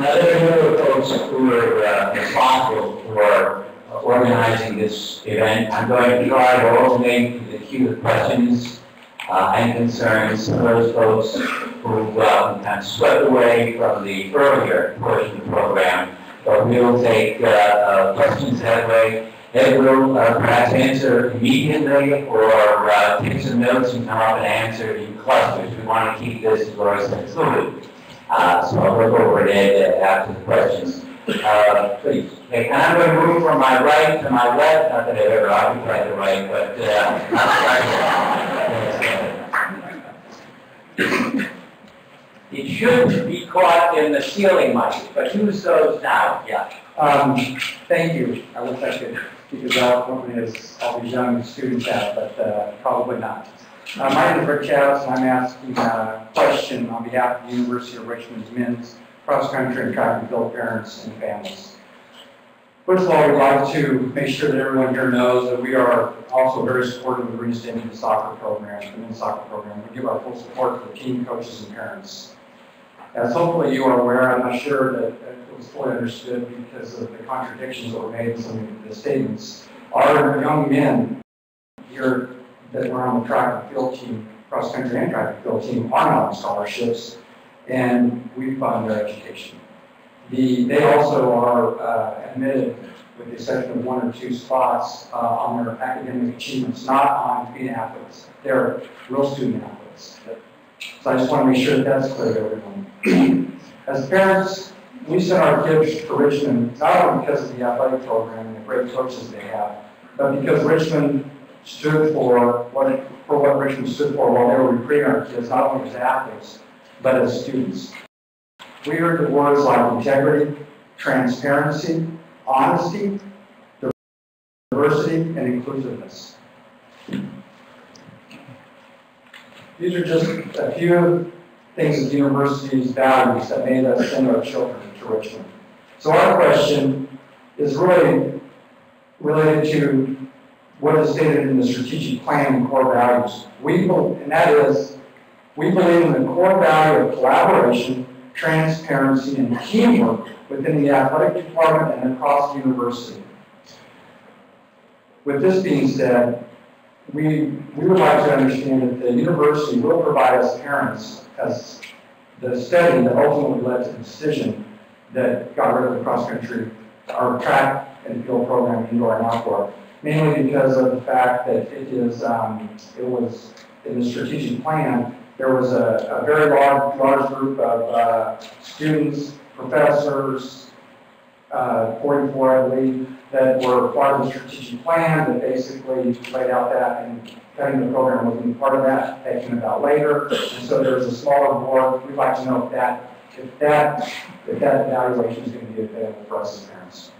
Now, there are other folks who are responsible for organizing this event. I'm going to try to alternate the queue of questions and concerns of those folks who kind of swept away from the earlier portion of the program. But we will take questions that way. They will perhaps answer immediately or take some notes and come up and answer in clusters. We want to keep this as fluid. So I'll look over it after the questions. Please. Okay, and I'm going to move from my right to my left. Not that I've ever occupied the right, but it should be caught in the ceiling mic, but use those now. Yeah. Thank you. I wish I could keep it eloquently as all these young students have, but probably not. My name is Rick Chavez, and I'm asking a question on behalf of the University of Richmond's men's cross-country and track and field parents and families. First of all, we'd like to make sure that everyone here knows that we are also very supportive of reinstating the soccer program, the men's soccer program. We give our full support to the team, coaches, and parents. As hopefully you are aware, I'm not sure that it was fully understood because of the contradictions that were made in some of the statements. Our young men here that were on the track and field team, cross-country and track and field team, are not on scholarships, and we fund their education. They also are admitted, with the exception of 1 or 2 spots, on their academic achievements, not on being athletes. They're real student athletes. So I just want to make sure that that's clear to everyone. As parents, we send our kids to Richmond not only because of the athletic program and the great coaches they have, but because Richmond stood for what Richmond stood for while they were recruiting our kids, not only as athletes, but as students. We heard the words like integrity, transparency, honesty, diversity, and inclusiveness. These are just a few things of the university's values that made us send our children to Richmond. So our question is really related to what is stated in the strategic plan and core values. We believe in the core value of collaboration, transparency, and teamwork within the athletic department and across the university. With this being said, we would like to understand that the university will provide us parents as the study that ultimately led to the decision that got rid of the cross-country, our track and field program, indoor and outdoor, mainly because of the fact that it was in the strategic plan. There was a very large group of students, professors, 44 I believe, that were part of the strategic plan that basically laid out that, and cutting the program wasn't part of that. That came about later, and so there was a smaller board. We'd like to know if that evaluation is going to be available for us as parents.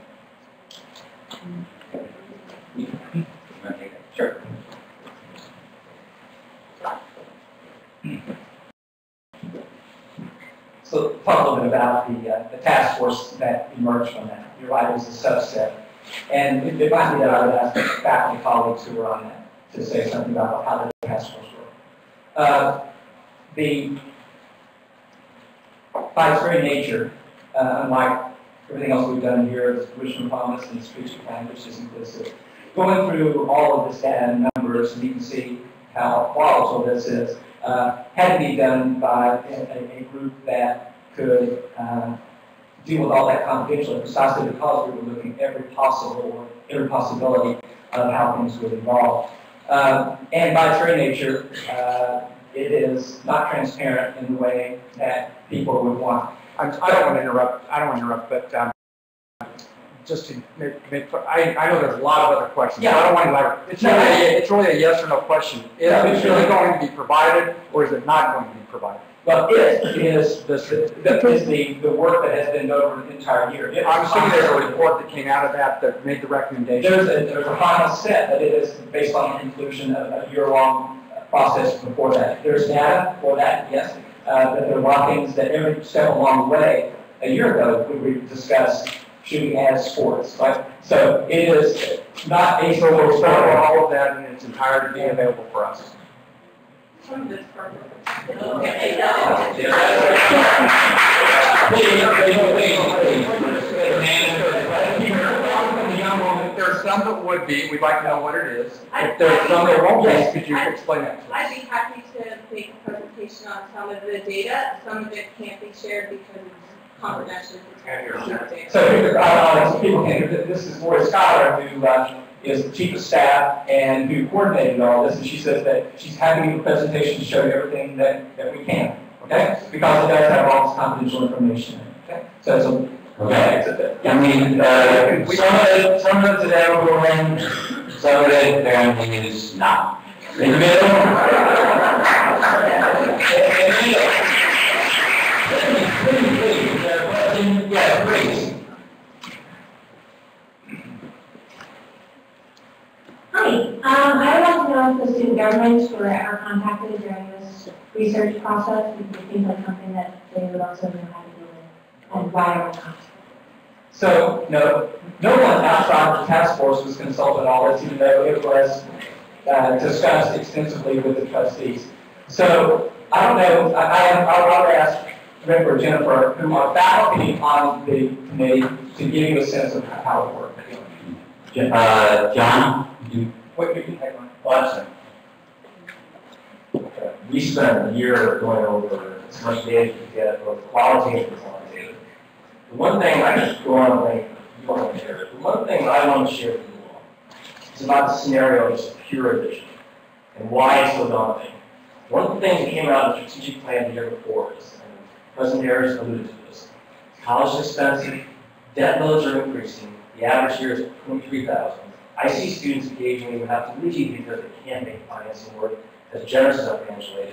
Sure. So talk a little bit about the task force that emerged from that. You're right, it was a subset. And it might be that I would ask faculty colleagues who were on that to say something about how the task force worked. By its very nature, unlike everything else we've done here, the Richmond Promise and the strategic plan, which is implicit, going through all of this data and numbers, and you can see how volatile this is. had to be done by a group that could deal with all that confidentially, precisely because we were looking at every possibility of how things would evolve. And by its very nature, it is not transparent in the way that people would want. I don't want to interrupt. But just to I know there's a lot of other questions. Yeah. I don't want to it's really a yes or no question. Is it really going to be provided, or is it not going to be provided? Well, it is the work that has been done over the entire year. I'm assuming there's a report that came out of that made the recommendation. There's a final set, but it is based on the conclusion of a year-long process before that. There's data for that, yes. But there are a lot of things that every step along the way, a year ago, we discussed shooting as sports, right? So it is not a So we'll start all of that in its entirety to be available for us. Some of it's perfect. If there's some that would be, we'd like to know what it is. If there's some that won't be, could you explain that to us? I'd be happy to make a presentation on some of the data. Some of it can't be shared because it's confidential. So people can, this is Lori Scholar, who is the chief of staff and who coordinated all this, and she says that she's happy to give a presentation to show you everything that we can, okay? Because it does have all this confidential information in it, okay? So it's a, Okay. I mean, some of it's available and some of it apparently is not. In the middle? Yeah, please. Hi, I would like to know if the student governments are contacted during this research process, because it seems like something that they would also know how to do it, and why or not. so no one outside the task force was consulted on this, even though it was discussed extensively with the trustees. So I don't know, I'll ask Rick or Jennifer, who are faculty on the committee, to give you a sense of how it works. John? What you can take on? Alyson. We spent a year going over as much data as we get, both qualitative and quantitative. The one thing I just go on and think you want to share, the one thing I want to share with you all is about the scenario of secure vision and why it's so daunting. One of the things that came out of the strategic plan the year before is, and President Ayers alluded to this, college is expensive, debt loads are increasing, the average year is 23,000. I see students engaging even have to leave because they can't make financing work as generous as our financial aid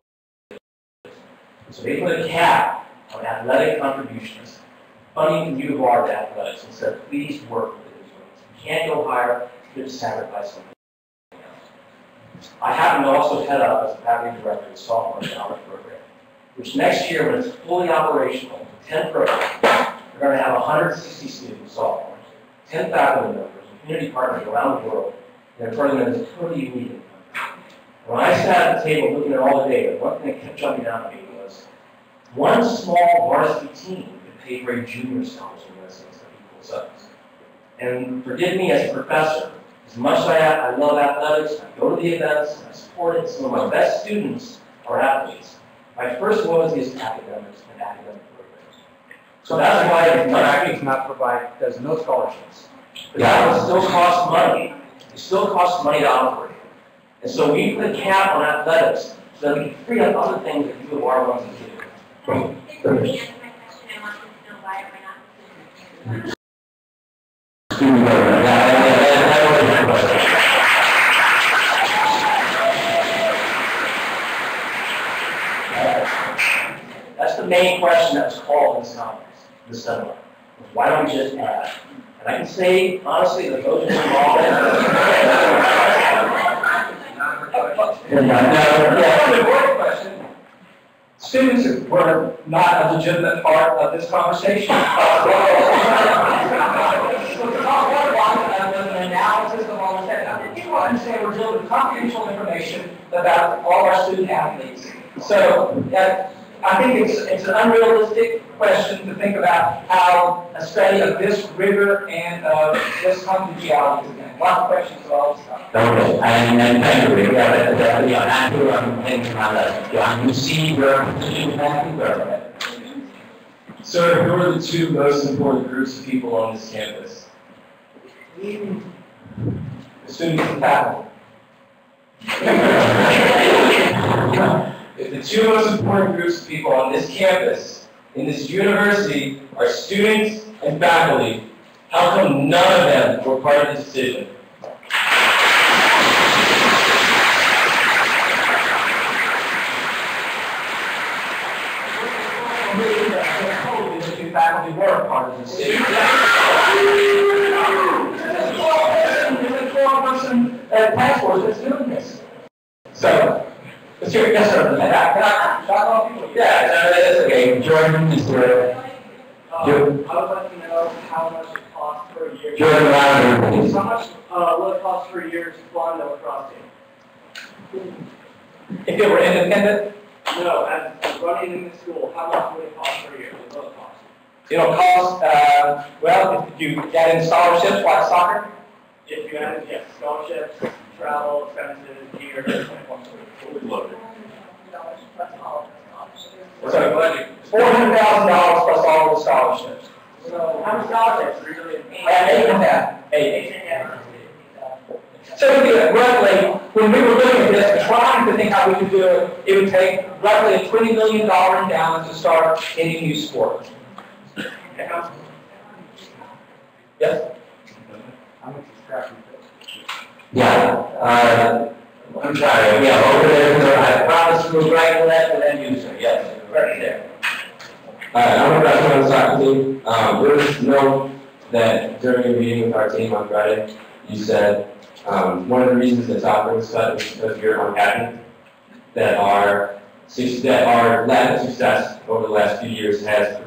is. So they put a cap on athletic contributions, funding from U of R to athletics, and said, please work with these rates. You can't go higher, you have to sacrifice something else. I happen to also head up as a faculty director of the sophomore college program, which next year, when it's fully operational, 10 programs, we're going to have 160 students, sophomores, 10 faculty members, community partners around the world, and they're turning them into totally unique. When I sat at the table looking at all the data, one thing that kept jumping out at me was one small varsity team could pay for a junior scholarship in essence of equal subs. And forgive me as a professor, as much as I love athletics, I go to the events, I support it, some of my best students are athletes. My first loyalty is academics and academic programs. So that's why It's not provided, there's no scholarships. but that would still cost money. It still costs money to operate. And so we put a cap on athletics so that we can free up other things that U of R wants to do. Before we answer my question, I want to know why or why not the Student government. That's the main question that was called in this conference, this seminar. Why don't we just add? And I can say, honestly, that those who are involved Question. Students were not a legitimate part of this conversation. An analysis of all this. People understand we're dealing with confidential information about all our student athletes. So I I think it's an unrealistic question to think about how a study of this rigor and of this confidentiality is done. Lots of questions about all this stuff. Okay, and thank you, Rick. Yeah, that's your answer. I'm thinking about that. John, you see your position back. So, who are the two most important groups of people on this campus? The students and faculty. If the two most important groups of people on this campus, in this university, are students and faculty, how come none of them were part of the decision? The two faculty were part of the decision. There's a 12-person task force that's doing this. So, let's hear it. Yes, sir. Can I shout all people? Yeah, that's okay. Jordan is there. I would like to know how much it costs per year. Jordan Louder, please. How much will it cost per year to fund the lacrosse team? If it were independent, No, as running in the school, how much would it cost per year? What will it cost? it'll cost, well, if you add in scholarships like soccer, If you add, yes, scholarships, travel, expenses, gear, so $400,000 plus all the scholarships. So how many scholarships are you really? Eight and a half. So roughly, when we were looking at this, trying to think how we could do it, it would take roughly a $20 million endowment to start any new sport. Yes? Yeah, I'm sorry, yeah, over there, I promised to right left and then you, sir, yes, right there. I'm a freshman on the soccer team. Just know that during your meeting with our team on Friday, you said one of the reasons that soccer was cut was because you're unhappy that our lack of success over the last few years has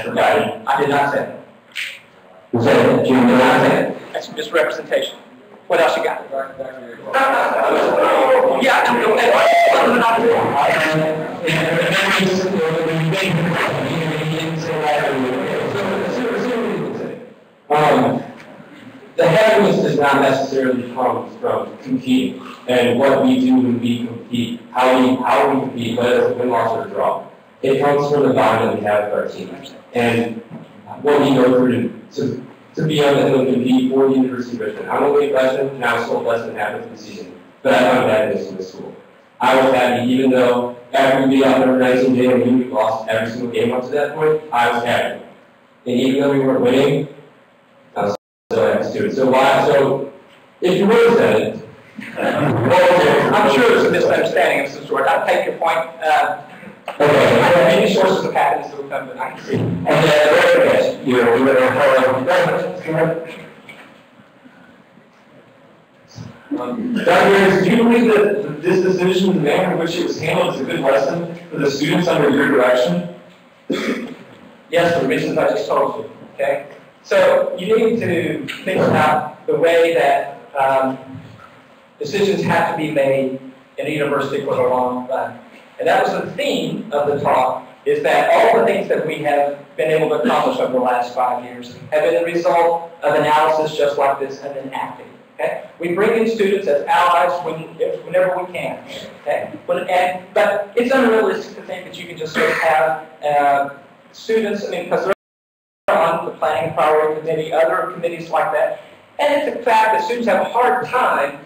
provided. I did not say that. You said that you did not say it. That's misrepresentation. What else you got? The happiness does not necessarily come from competing and what we do when we compete, how we compete, whether it's a win, loss, or a draw. It comes from the bond that we have with our team and what we go through to be able to compete for the University of Richmond. I'm only a freshman, and I was told less than half of the season, but I found happiness in the school. I was happy, even though after we beat out number 19 JMU, we lost every single game up to that point, I was happy. And even though we weren't winning, I was still happy to. So if you would have said it, I'm sure there's a misunderstanding of some sort. I'll take your point. I have many sources of happiness that will come, but I can see. And then, Dr. Ayers, do you believe that this decision, the manner in which it was handled, is a good lesson for the students under your direction? Yes, for the reasons I just told you, okay? So you need to think about the way that decisions have to be made in a university for the long run. And that was the theme of the talk, is that all the things that we have been able to accomplish over the last 5 years have been the result of analysis just like this and then acting. Okay? We bring in students as allies whenever we can. Okay? But it's unrealistic to think that you can just sort of have students, because they're on the planning and priority committee, other committees like that. And it's a fact that students have a hard time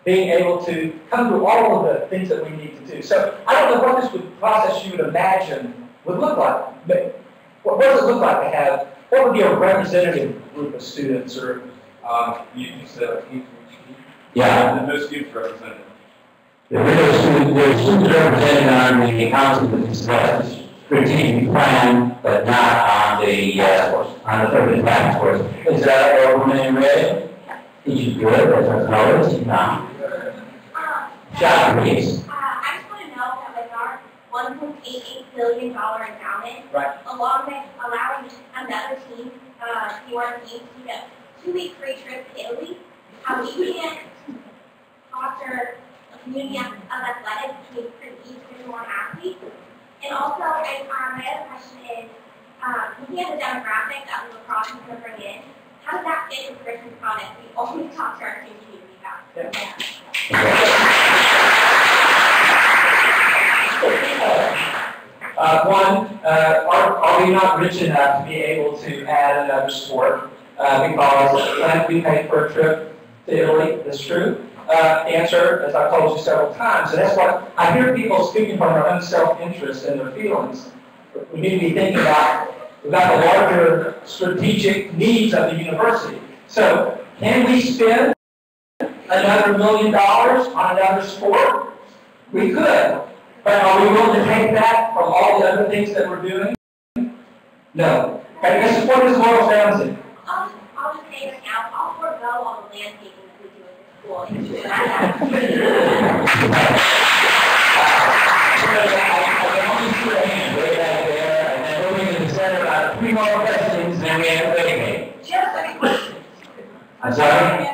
being able to come to all of the things that we need to do. So I don't know what this process you would imagine would look like. But what does it look like to have, what would be a representative group of students or? You said yeah. the most students represented. There's students represented on the council strategic plan, but not on the affirmative task force. Is that a woman in red? Is she good? That's noticed? No. John, please. I just want to know that with our $1.88 billion endowment, Right. along with allowing another team, your team, to get a 2-week free trip to Italy, how we can't foster a community of athletics to produce more athletes. And also, my other question is, looking at the demographic that lacrosse is going to bring in, how does that fit with Christmas products? We always talk to our student community about Are we not rich enough to be able to add another sport? Because we paid for a trip to Italy, that's true. Answer, as I've told you several times, and that's what I hear people speaking from their own self-interest and their feelings. We need to be thinking about the larger strategic needs of the university. So, can we spend another $1 million on another sport? We could. But are we willing to take that from all the other things that we're doing? No. And this is what this boils down to. I'll just say right now, I'll forego all the landscaping that we do at this school. I can only see a hand way back there, and then moving to the center, 3 more questions, and we have a game. Just a question. I'm sorry?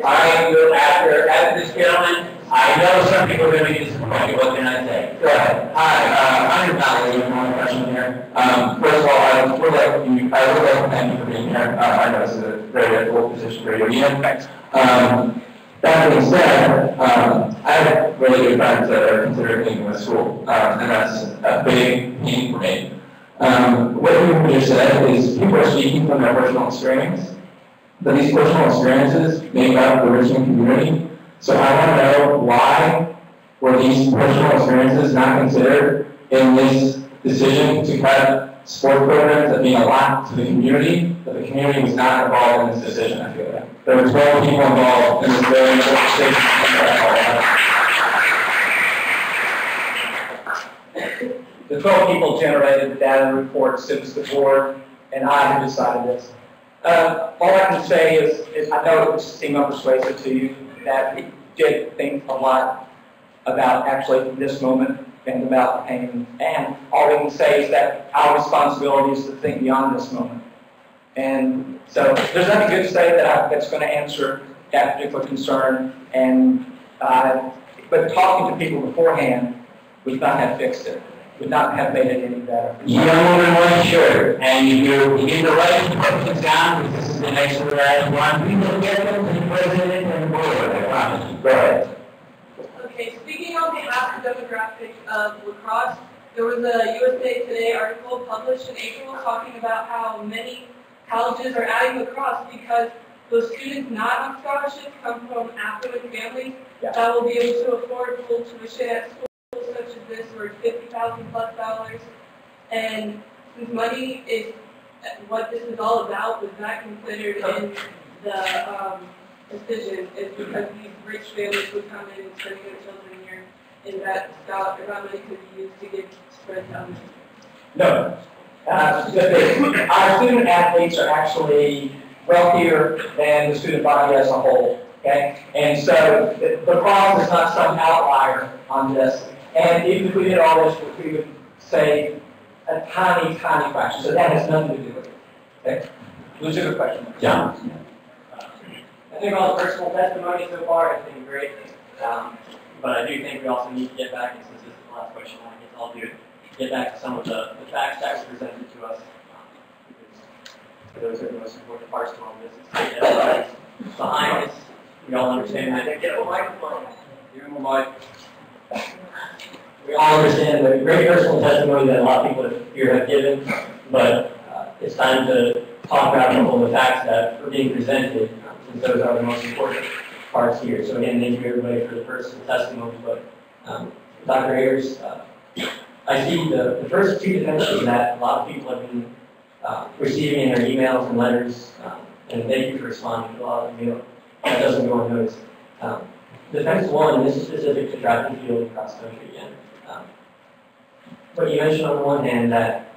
After this gentleman, I know some people are going to be disappointed. What can I say? Go ahead. Hi, I'm Alyson. One question here. First of all, I would like to thank you for being here. I know this is a very difficult position for you. That being said, I have really good friends that are considering leaving the school, and that's a big pain for me. What you just said is people are speaking from their personal experience, but these personal experiences make up the Richmond community. So I want to know, why were these personal experiences not considered in this decision to cut sport programs that mean a lot to the community, but the community was not involved in this decision? I feel like there were 12 people involved in this very important decision. The 12 people generated the data reports. It was the board and I who decided this. All I can say is I know it would seem unpersuasive to you that we did think a lot about actually this moment and about the pain. And all we can say is that our responsibility is to think beyond this moment. And so there's nothing good to say that's going to answer that particular concern. And but talking to people beforehand would not have fixed it. Would not have made it any better. Young woman, one shirt, and you get the right to put things down, because this is the next one. We will get them to the president and the board, I promise you. Go ahead. Okay, speaking on behalf of the demographic of lacrosse, there was a USA Today article published in April talking about how many colleges are adding lacrosse because those students not on scholarships come from affluent families that will be able to afford full tuition at school, such as this, where it's $50,000+, and since money is what this is all about, was not considered in the decision, is because these rich families would come in and sending their children here, and that money could be used to get spread down. No. Our student athletes are actually wealthier than the student body as a whole. Okay? And so the lacrosse is not some outlier on this. And even if we did all this, we would say a tiny, tiny fraction. So that has nothing to do with it. Okay? Who's your question? John. I think all the personal testimony so far has been great, but I do think we also need to get back, and since this is the last question, I guess I'll do it, get back to some of the facts that were presented to us. Those are the most important parts to all this. It's the evidence behind this. We all understand that. Get a microphone. Give him a mic. We all understand the great personal testimony that a lot of people here have given, but it's time to talk about some of the facts that are being presented, since those are the most important parts here. So again, thank you everybody for the personal testimony, but Dr. Ayers, I see the first two dimensions that a lot of people have been receiving in their emails and letters, and thank you for responding to a lot of them. That doesn't go unnoticed. Defense one, and this is specific to track and field and cross country again. But you mentioned on the one hand that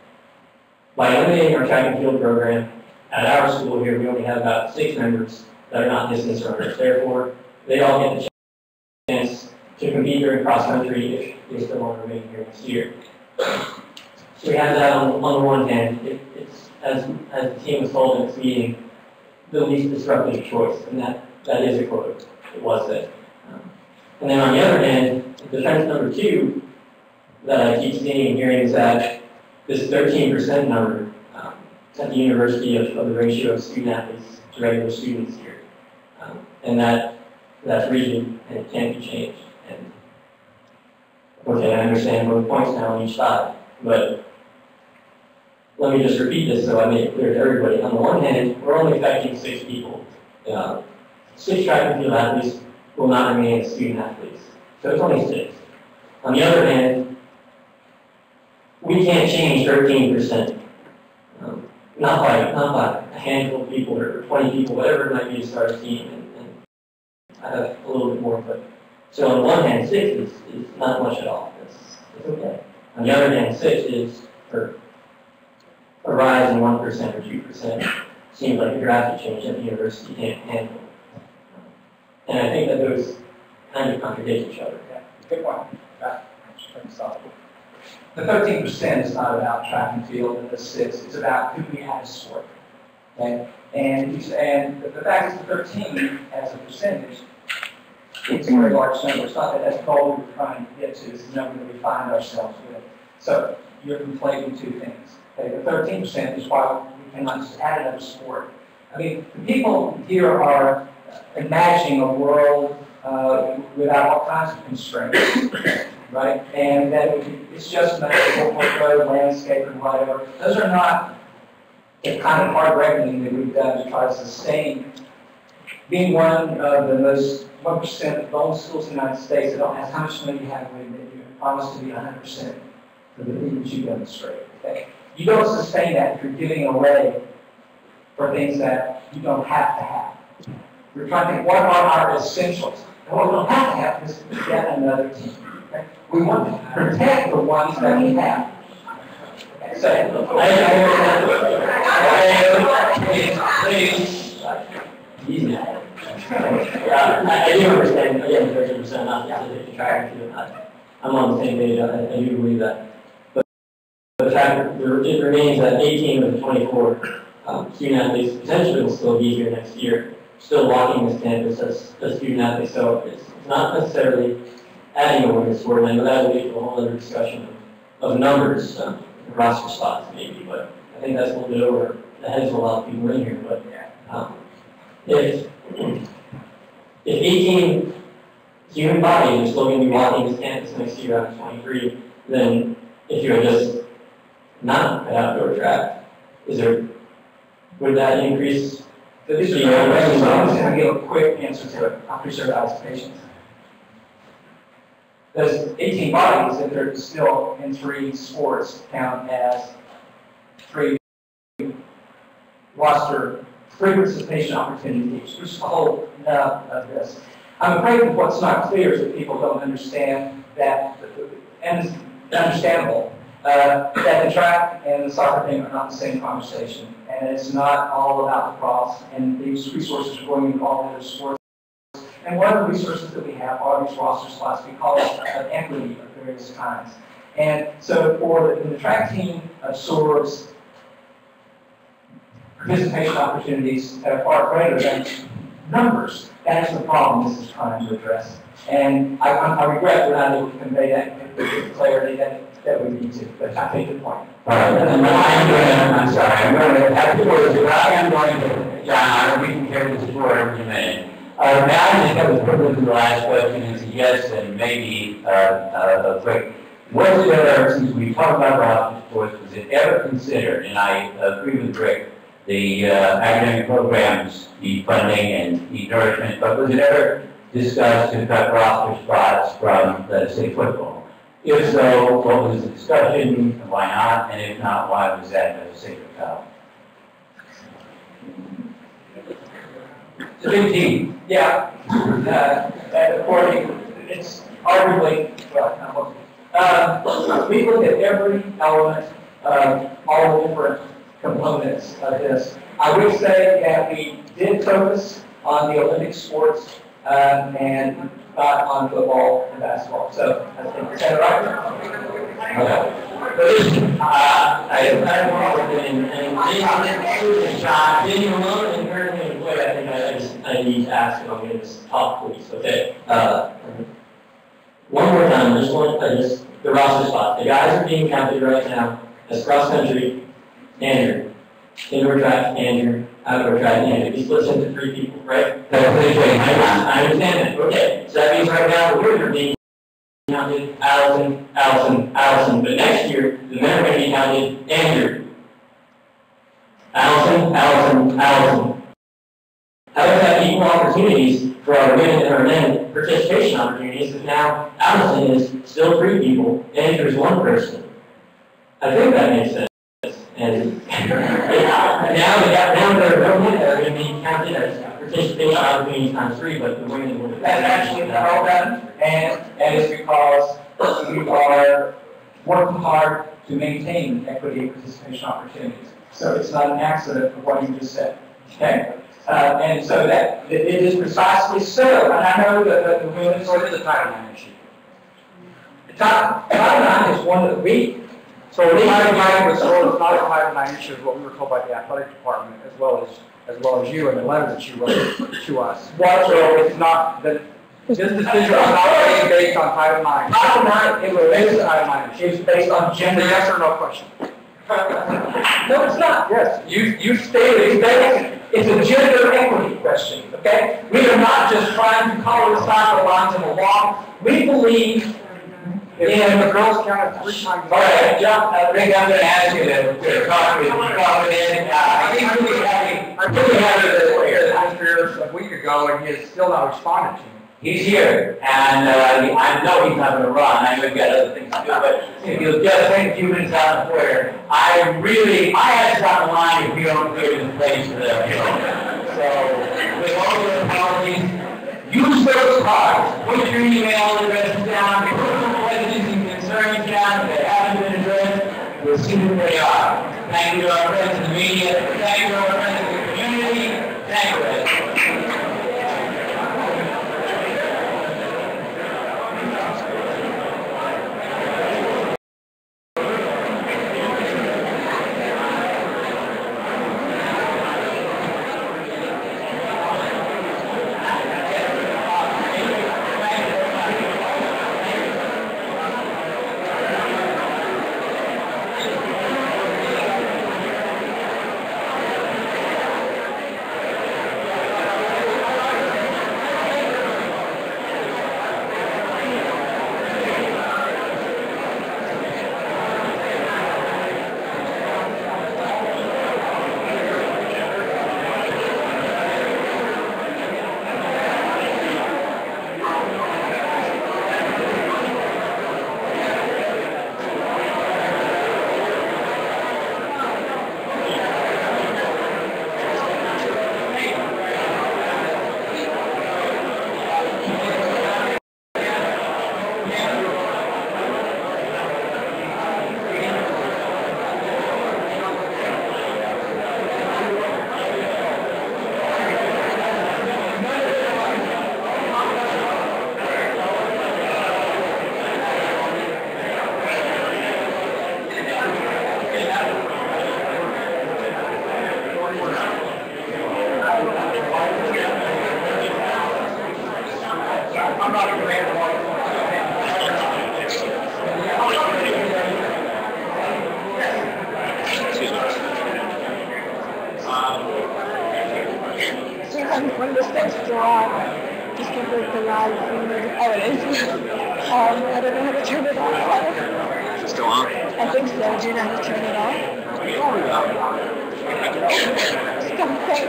by eliminating our track and field program, at our school here, we only have about 6 members that are not distance runners. Therefore, they all get the chance to compete during cross country if they still want to remain here next year. So we have that on the one hand. It's as the team was told in its meeting, the least disruptive choice, and that is a quote. It was that. And then on the other hand, defense number 2, that I keep seeing and hearing is that this 13% number at the university of the ratio of student athletes to regular students here. And that's rigid and it can't be changed. And okay, I understand both points now on each side, but let me just repeat this so I make it clear to everybody. On the one hand, we're only affecting 6 people. 6 track and field athletes will not remain as student athletes. So it's only 6. On the other hand, we can't change 13%. Not by a handful of people or 20 people, whatever it might be to start a team. And I have a little bit more, but so on the one hand, 6 is not much at all. It's okay. On the other hand, 6 is for a rise in 1% or 2% seems like a drastic change that the university can't handle. And I think that those kind of contradict each other. Yeah, good point. The 13% is not about track and field, and the 6 is about who we have as sport. Okay? And the fact is, the 13 as a percentage, it's a very large number. It's not that that's the goal we were trying to get to. It's the number that we find ourselves with. So you're conflating 2 things. Okay? The 13% is why we cannot just add another sport. I mean, the people here are imagining a world without all kinds of constraints. Right? And that it's just medical, road, landscape, and whatever. Those are not the kind of hard reckoning that we've done to try to sustain being one of the most 1% of all schools in the United States that don't have how much money you have with it, you promise to be 100% for the things you demonstrate. Okay? You don't sustain that if you're giving away for things that you don't have to have. We're trying to think, what are our essentials? And what we don't have to have is yet another team. Okay? We want to protect the ones that we have. Okay, so, I do understand, again, 13% not specific to track and field. I'm on the same page, I do believe that. But the fact it remains that 18 of the 24 student athletes potentially will still be here next year, still walking this campus as student athletes. So it's not necessarily adding a women's sport, and I know that will lead to a whole other discussion of numbers, roster spots maybe, but I think that's a little bit over the heads of a lot of people in here. But if 18 human bodies are still going to be walking this campus next year out of 23, then if you had just not an outdoor track, would that increase? These are my questions. I'm just going to give a quick answer to it. I'll preserve guys' patience. Those 18 bodies, if they're still in 3 sports, count as 3 roster, 3 participation opportunities, which is the whole nub of this. I'm afraid that what's not clear is that people don't understand that, and it's understandable, that the track and the soccer team are not the same conversation, and it's not all about the cross, and these resources are going into all other sports. And one of the resources that we have are these roster slots because of equity of various kinds. And so when the track team absorbs participation opportunities that are far greater than numbers, that is the problem this is trying to address. And I regret we're not able to convey that with clarity that we need to, but I take the point. I'm sorry, I'm going to have to words, but I am going to, John, we can carry this forward in a minute. May I just have a privilege of the last question and suggest and maybe a quick, was there, since we talked about roster sports, was it ever considered, and I agree with Rick, the academic programs need funding and need nourishment, but was it ever discussed to cut roster spots from, let's say, football? If so, what was the discussion, and why not? And if not, why was that a sacred cow? It's a big team, yeah. According, it's arguably, we look at every element of all the different components of this. I would say that we did focus on the Olympic sports and not on football and basketball. So I think is that right? Okay. I need to ask if I'm going to talk, please. Okay. One more time, I just the roster spots. The guys are being counted right now as cross-country, Andrew. Indoor track, Andrew. Outdoor track, Andrew. He splits into 3 people, right? I understand that. Okay. So that means right now the women are being counted Alyson, Alyson, Alyson. But next year, the men are going to be counted Andrew. Alyson, Alyson, Alyson. How does that equal opportunities for our women and our men participation opportunities if now Alyson is still 3 people, Andrew is 1 person? I think that makes sense. And now there are women that are going to be counted as participation opportunities times 3, but the women will be. That's actually well done, and it's because we are working hard to maintain equity and participation opportunities. So it's not an accident of what you just said, okay? And so that it is precisely so. And I know that the women sort of the Title IX issue. The Title IX is one that we. So the Title IX was sort of not a Title IX issue, is what we were told by the athletic department, as well as you, and the letter that you wrote to us. So it's not that this decision is not being based on Title IX. Title IX, it was based on Title IX. It was based on gender. Yes or no question. No, it's not. Yes. You stated it's a gender equity question, okay? We are not just trying to color the soccer lines in the law. We believe in the girls counted 3 times. All right, John, I think I'm going to ask you to talk with I think we have it this way here. A week ago, and he has still not responded to me. He's here, and I know he's not going to run. I know he's got other things to do, but if you'll just take a few minutes out of the prayer, I had to stop the line if you don't put it in place for them. So, with all your apologies, use those cards. Put your email addresses down, put your questions and concerns down if they haven't been addressed. We'll see who they are. Thank you to our friends in the media. Thank you to our friends in the community. Thank you. When the steps go on, just give it the live oh it is. I don't know how to turn it off. Is it still on? I think so. Do you know how to turn it off? Stop saying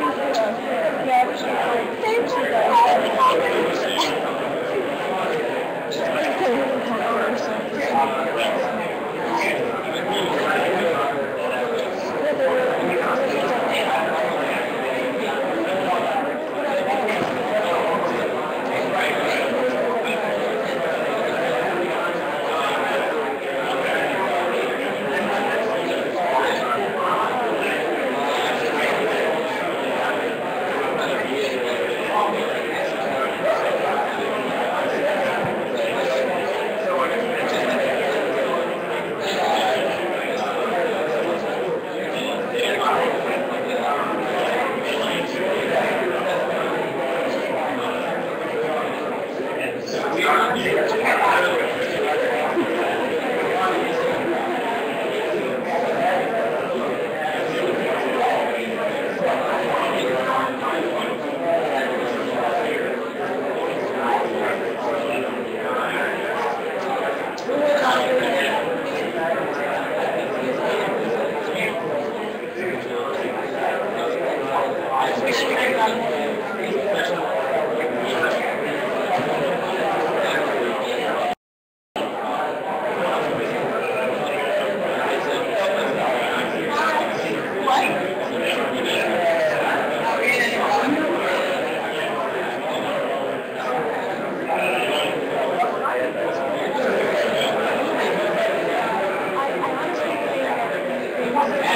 Thank you.